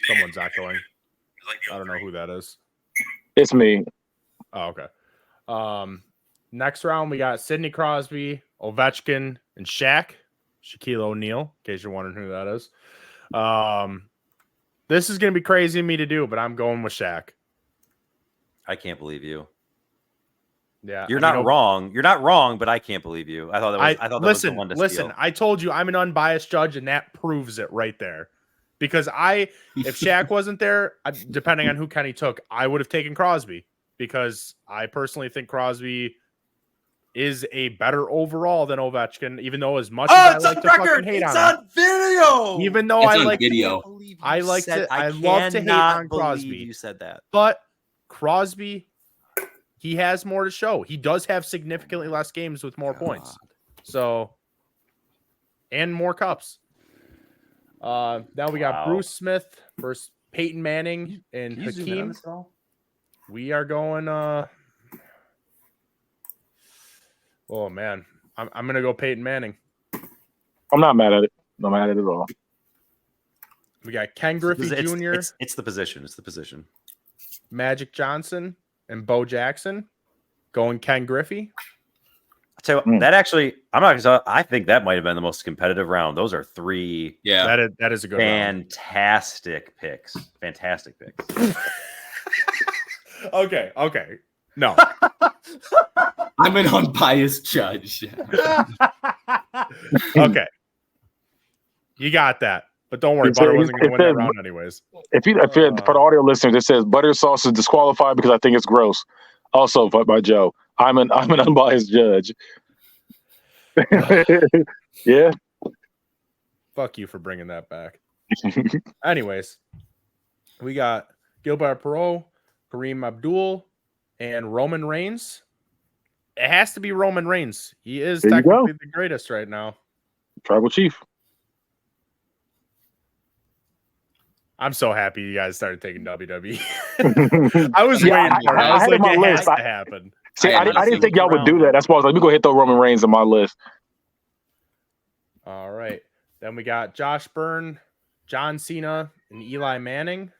Someone's echoing. I don't know who that is. It's me. Oh, okay. Next round, we got Sidney Crosby, Ovechkin, and Shaquille O'Neal, in case you're wondering who that is. This is going to be crazy of me to do, but I'm going with Shaq. I can't believe you. Yeah, You're not wrong. You're not wrong, but I can't believe you. I thought that was the one to listen. steal. I told you I'm an unbiased judge, and that proves it right there. Because if Shaq wasn't there, depending on who Kenny took, I would have taken Crosby because I personally think Crosby is a better overall than Ovechkin. Even though as much as I like to fucking hate on him, video. even though It's I on like video. I love to hate on Crosby. You said that. But Crosby, he has more to show. He does have significantly less games with more points. So, and more cups. Now we got Bruce Smith versus Peyton Manning and Hakeem. We are going. Oh man, I'm gonna go Peyton Manning. I'm not mad at it. Not mad at it at all. We got Ken Griffey Jr. It's the position. It's the position. Magic Johnson and Bo Jackson. Going Ken Griffey. I'll tell you what, that actually, I'm not gonna. I think that might have been the most competitive round. Those are three. Yeah, that is a good round. Fantastic picks. Fantastic picks. Okay. No. I'm an unbiased judge. Okay. You got that. But don't worry, Butter wasn't going to win that round anyways. If you're for the audio listeners, it says butter sauce is disqualified because I think it's gross. Also, by Joe, I'm an unbiased judge. Yeah. Fuck you for bringing that back. Anyways, we got Gilbert Perreault, Kareem Abdul, and Roman Reigns. It has to be Roman Reigns. He is technically the greatest right now. Tribal Chief. I'm so happy you guys started taking WWE. I was waiting for it. I had like, my it list. has to happen. See, I didn't think y'all would do that. That's why I was like, let me go hit the Roman Reigns on my list. All right. Then we got Josh Byrne, John Cena, and Eli Manning.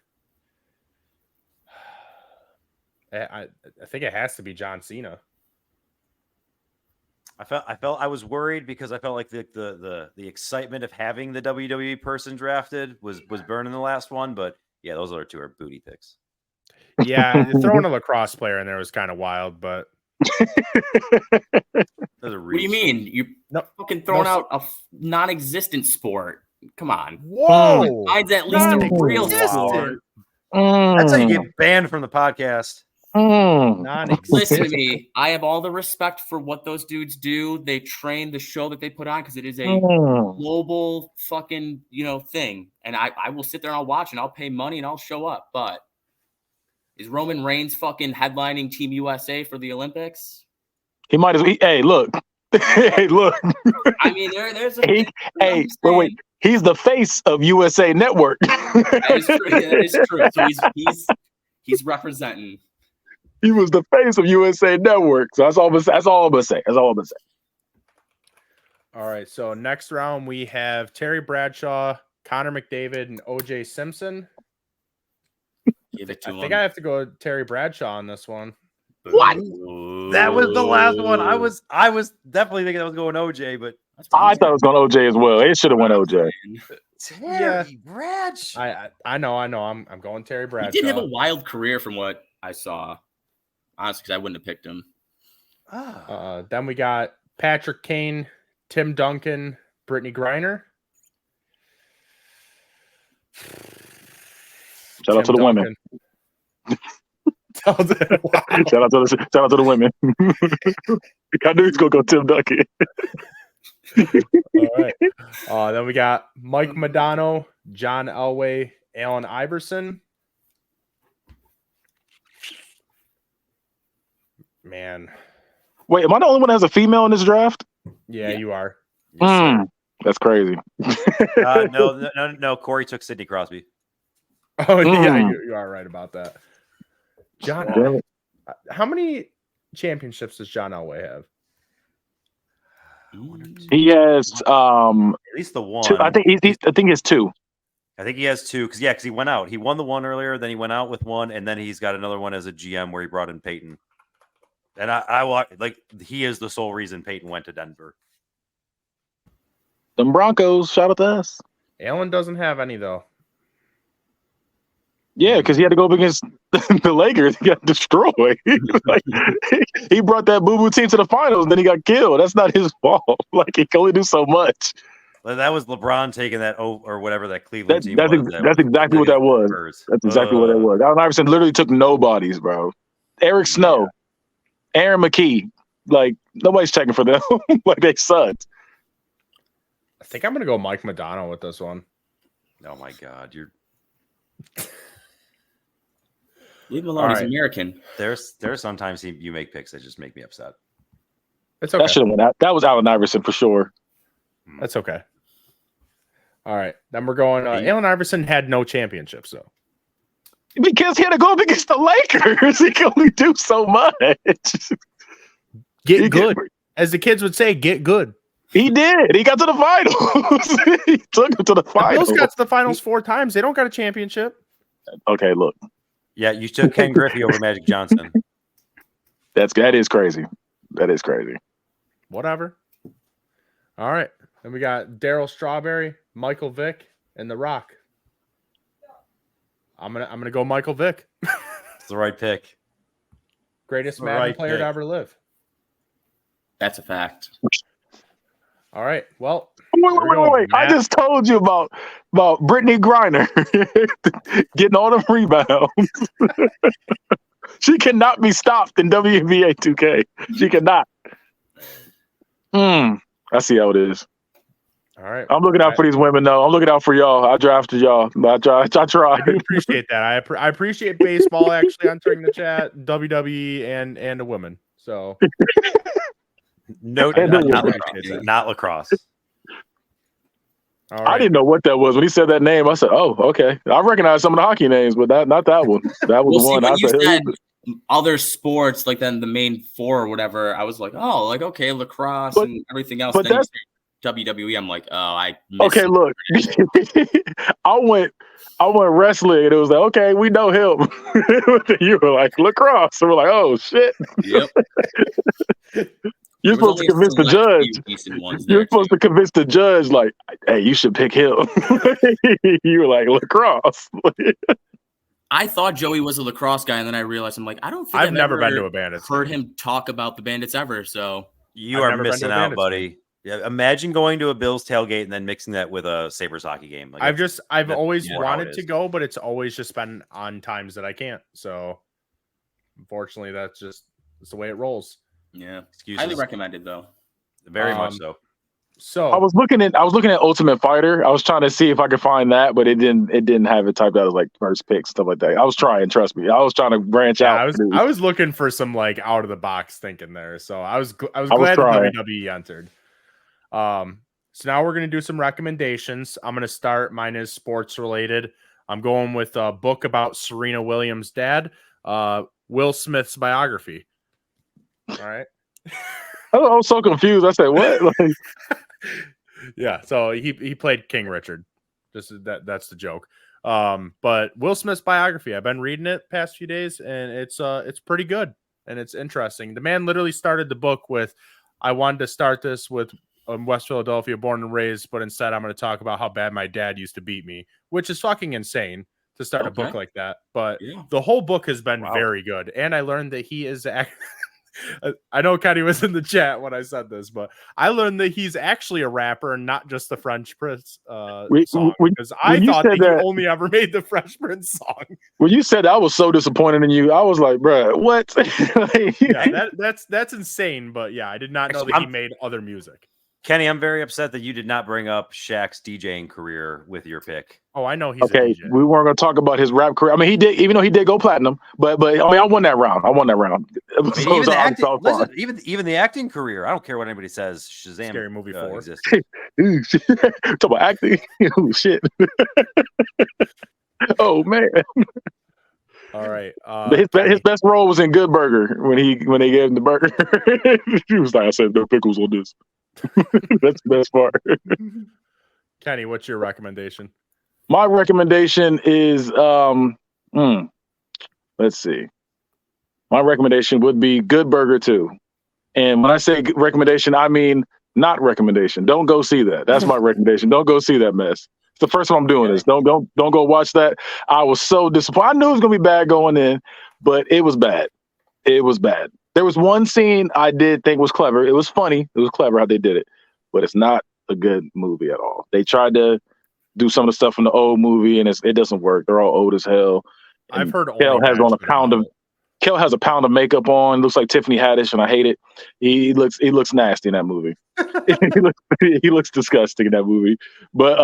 I think it has to be John Cena. I was worried because I felt like the excitement of having the WWE person drafted was burning the last one, but yeah, those other two are booty picks. Yeah, throwing a lacrosse player in there was kind of wild, but What do you mean? You fucking throwing out a non-existent sport? Come on. Whoa! Mine's at least a real sport. That's how you get banned from the podcast. Listen to me. I have all the respect for what those dudes do. They train the show that they put on because it is a global fucking thing. And I will sit there and I'll watch and I'll pay money and I'll show up. But is Roman Reigns fucking headlining Team USA for the Olympics? He might as well. Hey, look. Hey, look. I mean, there's a wait. He's the face of USA Network. That is true. That is true. So he's representing. He was the face of USA Network. So that's all I'm gonna say. All right. So next round we have Terry Bradshaw, Connor McDavid, and OJ Simpson. Give it to him. I think I have to go Terry Bradshaw on this one. What? That was the last one. I was definitely thinking I was going OJ, but I thought it was going OJ as well. It should have went OJ. Terry Bradshaw. I know. I'm going Terry Bradshaw. He did have a wild career from what I saw. Honestly, because I wouldn't have picked him. Then we got Patrick Kane, Tim Duncan, Brittany Griner. Shout out to the women. Shout out to the women. I knew he's gonna go Tim Duncan. All right. Then we got Mike Modano, John Elway, Allen Iverson. Man. Wait, am I the only one that has a female in this draft? Yeah. You are. That's crazy. No. Corey took Sidney Crosby. Oh, yeah, you are right about that. John, how many championships does John Elway have? He has at least the one. Two, I think it's two. I think he has two because he went out. He won the one earlier, then he went out with one, and then he's got another one as a GM where he brought in Peyton. And I want like he is the sole reason Peyton went to Denver. Them Broncos, shout out to us. Allen doesn't have any though. Yeah, because he had to go up against the Lakers. He got destroyed. Like, he brought that boo-boo team to the finals, and then he got killed. That's not his fault. Like, he can only do so much. Well, that was LeBron taking that or whatever that Cleveland team That's was. that's exactly what that was. That's exactly what that was. Allen Iverson literally took nobodies, bro. Eric Snow, Aaron McKee. Like, nobody's checking for them. Like, they sucked. I think I'm gonna go Mike Madonna with this one. Oh my God, you're Leave him alone. All He's right. American. there's sometimes you make picks that just make me upset. It's okay. That should have went out. That was Allen Iverson for sure. That's okay. All right, then we're going. Allen Iverson had no championships, though. Because he had to go up against the Lakers. He can only do so much. Get good, as the kids would say. Get good. He did. He got to the finals. He took him to the The finals. Bills got to the finals 4 times. They don't got a championship. Okay, look, Yeah, you took Ken Griffey over Magic Johnson. that is crazy. That is crazy. Whatever. All right, then we got Daryl Strawberry, Michael Vick, and The Rock. I'm gonna go Michael Vick. It's the right pick. Greatest The Madden right player pick. to ever live. That's a fact. All right. Well, Wait. I Matt. just told you about Brittany Griner getting all them rebounds. She cannot be stopped in WNBA 2K. She cannot. I see how it is. all right. I'm looking out for these women, though. I'm looking out for y'all. I drafted y'all. I try. I do appreciate that. I appreciate baseball actually entering the chat, WWE and the women. So No, And not, the not women. lacrosse. Not lacrosse. all I right. didn't know what that was when he said that name. I said, "Oh, okay." I recognize some of the hockey names, but not that one. That was Well, the see, one. when I you said, said other sports, like then the main four or whatever, I was like, oh, like okay, lacrosse But- and everything else. but Then you that's- say WWE. I'm like, oh, I missed "Okay, it. look." I went wrestling, and it was like, "Okay, we know him." You were like lacrosse, so we're like, "Oh shit!" Yep. You're There was supposed to only a convince the select judge. few decent ones You're there, supposed too. to convince the judge, like, "Hey, you should pick him." You were like lacrosse. I thought Joey was a lacrosse guy, and then I realized I'm like, I don't think I've never been ever to a Bandits heard game. him talk about the Bandits ever. So You I've are never been to missing a out, Bandits buddy. Yeah, imagine going to a Bills tailgate and then mixing that with a Sabres hockey game. Like I've that's I've that's always more how it wanted to is. go, but it's always just been on times that I can't. So unfortunately, that's the way it rolls. yeah, Excuses. highly recommended though. Very much Um, so. So I was looking at Ultimate Fighter. I was trying to see if I could find that, but it didn't have it typed out as like first pick stuff like that. I was trying, trust me. I was trying to branch yeah, out. I was looking for some like out of the box thinking there. So I was was glad trying. that WWE entered. So now we're gonna do some recommendations. I'm gonna start. Mine is sports related. I'm going with a book about Serena Williams' dad, Will Smith's biography. All right. I was so confused. I said, "What?" Like, Yeah, so he played King Richard. That's the joke. But Will Smith's biography, I've been reading it past few days, and it's pretty good and it's interesting. The man literally started the book with, I wanted to start this with West Philadelphia, born and raised, but instead I'm going to talk about how bad my dad used to beat me, which is fucking insane to start a book Okay. like that. But Yeah. the whole book has been Wow. very good, and I learned that he is. I know Kenny was in the chat when I said this, but I learned that he's actually a rapper and not just the French Prince song. Because I when you thought said that that- he only ever made the Fresh Prince song. when you said that, I was so disappointed in you. I was like, "Bruh, what?" Like, Yeah, that's insane. But yeah, I did not know Actually, that he I'm- made other music. Kenny, I'm very upset that you did not bring up Shaq's DJing career with your pick. Oh, I know he's a okay, DJ. we weren't going to talk about his rap career. I mean, he did, even though he did go platinum. But I mean, I won that round. I mean, So even, the I'm acting, so far. listen, even the acting career. I don't care what anybody says. Shazam Scary Movie 4. existed. Ooh, shit. Talk about acting. Oh shit. Oh man. All right. His Kenny. best role was in Good Burger when they gave him the burger. He was like, "I said no pickles on this." That's the best part. Kenny, what's your recommendation? My recommendation is let's see. my recommendation would be Good Burger 2. And when I say recommendation, I mean not recommendation. Don't go see that. That's my recommendation. Don't go see that mess. It's the first time I'm doing this. Don't go watch that. I was so disappointed. I knew it was gonna be bad going in, but it was bad. It was bad. There was one scene I did think was clever. It was funny. It was clever how they did it, but it's not a good movie at all. They tried to do some of the stuff from the old movie, and it doesn't work. They're all old as hell. And I've heard Kel only has on bad shit about it. Kel has a pound of makeup on. Looks like Tiffany Haddish, and I hate it. He looks nasty in that movie. he looks disgusting in that movie. But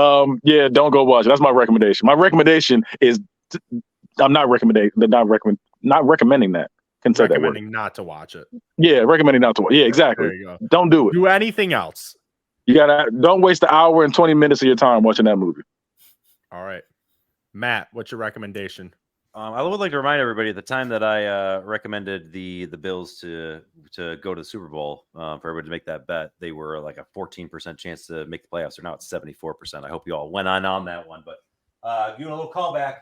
yeah, don't go watch it. That's my recommendation. My recommendation is I'm not recommending that. Can say that word. Recommending not to watch it. Yeah, recommending not to watch. Yeah, exactly. There you go. Don't do it. Do anything else. Don't waste an hour and 20 minutes of your time watching that movie. All right. Matt, what's your recommendation? I would like to remind everybody at the time that I recommended the Bills to go to the Super Bowl for everybody to make that bet. They were like a 14% chance to make the playoffs. They're now at 74%. I hope you all went on that one. But doing a little callback,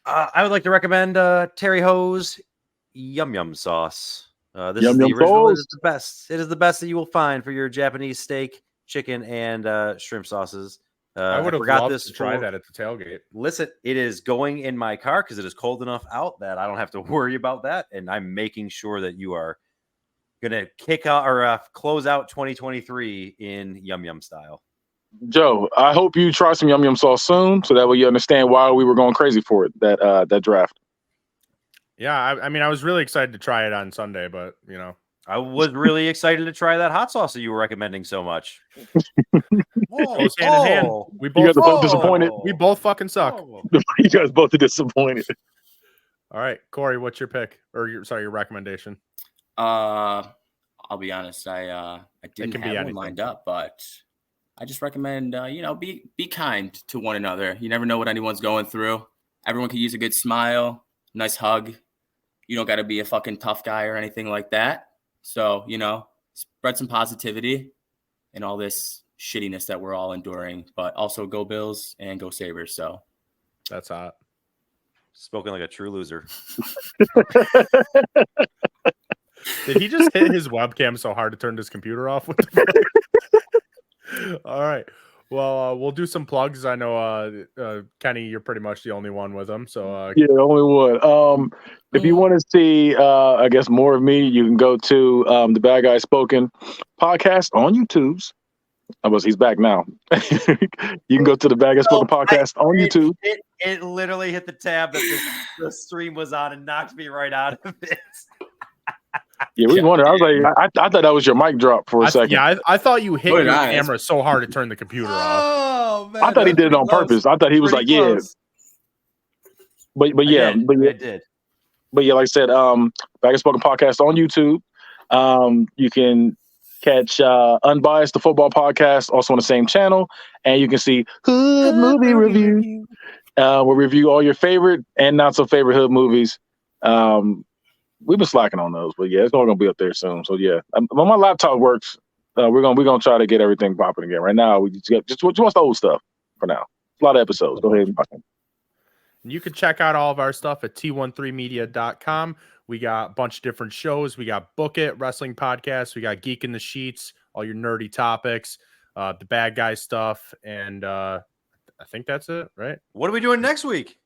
I would like to recommend Terry Ho's Yum Yum sauce. This Yum is the Yum original. It sauce. is the best. It is the best that you will find for your Japanese steak, chicken, and shrimp sauces. I would have forgot loved this to try for- that at the tailgate. Listen, it is going in my car because it is cold enough out that I don't have to worry about that. And I'm making sure that you are going to kick out or close out 2023 in Yum Yum style. Joe, I hope you try some Yum Yum sauce soon, so that way you understand why we were going crazy for it that draft. Yeah, I mean, I was really excited to try it on Sunday, but I was really excited to try that hot sauce that you were recommending so much. goes hand in hand. We You guys both are both disappointed. we both fucking suck. Oh. You guys both are disappointed. All right, Corey, what's your pick or your recommendation? I'll be honest. I didn't can be have one anything. lined up, but I just recommend be kind to one another. You never know what anyone's going through. Everyone could use a good smile, nice hug. You don't got to be a fucking tough guy or anything like that. So spread some positivity in all this shittiness that we're all enduring. But also go Bills and go Sabres. So That's hot. Spoken like a true loser. Did he just hit his webcam so hard to turn his computer off? What the fuck? All right. Well, we'll do some plugs. I know, Kenny, you're pretty much the only one with them. So Yeah, only one. If you want to see, I guess more of me, you can go to the Bad Guy Spoken podcast on YouTube's. He's back now. You can go to the Bad Guy Spoken podcast on YouTube. It literally hit the tab that the stream was on and knocked me right out of it. Yeah, we wondered. I was like, I thought that was your mic drop for a second. Yeah, I thought you hit So your did I. camera so hard to turn the computer off. Oh man! I thought he did it on purpose. I thought he was like, yeah, but yeah, I did. But yeah, like I said, Bag of Spoken podcast on YouTube. You can catch Unbiased, the football podcast, also on the same channel, and you can see Hood Movie Review. We'll review all your favorite and not so favorite Hood movies. We've been slacking on those, but yeah, it's all gonna be up there soon. So yeah, when my laptop works, we're gonna try to get everything popping again. Right now, we just watch the old stuff for now. A lot of episodes. Go ahead and watch them. You can check out all of our stuff at t13media.com. We got a bunch of different shows. We got Book It, Wrestling Podcast. We got Geek in the Sheets, all your nerdy topics, the bad guy stuff. And I think that's it, right? What are we doing next week?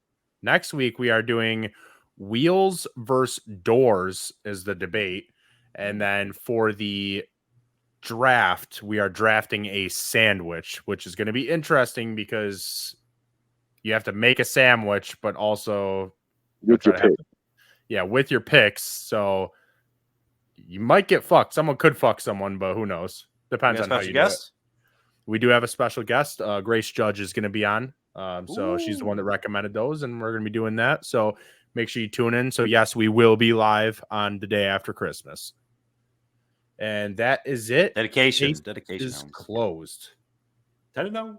Next week, we are doing Wheels versus Doors is the debate. And then for the draft, we are drafting a sandwich, which is going to be interesting because you have to make a sandwich, but also With your pick. with your picks. So you might get fucked. Someone could fuck someone, but who knows? Depends on how you do it. We do have a special guest. Grace Judge is going to be on. So she's the one that recommended those, and we're going to be doing that. So make sure you tune in. So yes, we will be live on the day after Christmas. And that is it. Dedication Case is closed. I don't know.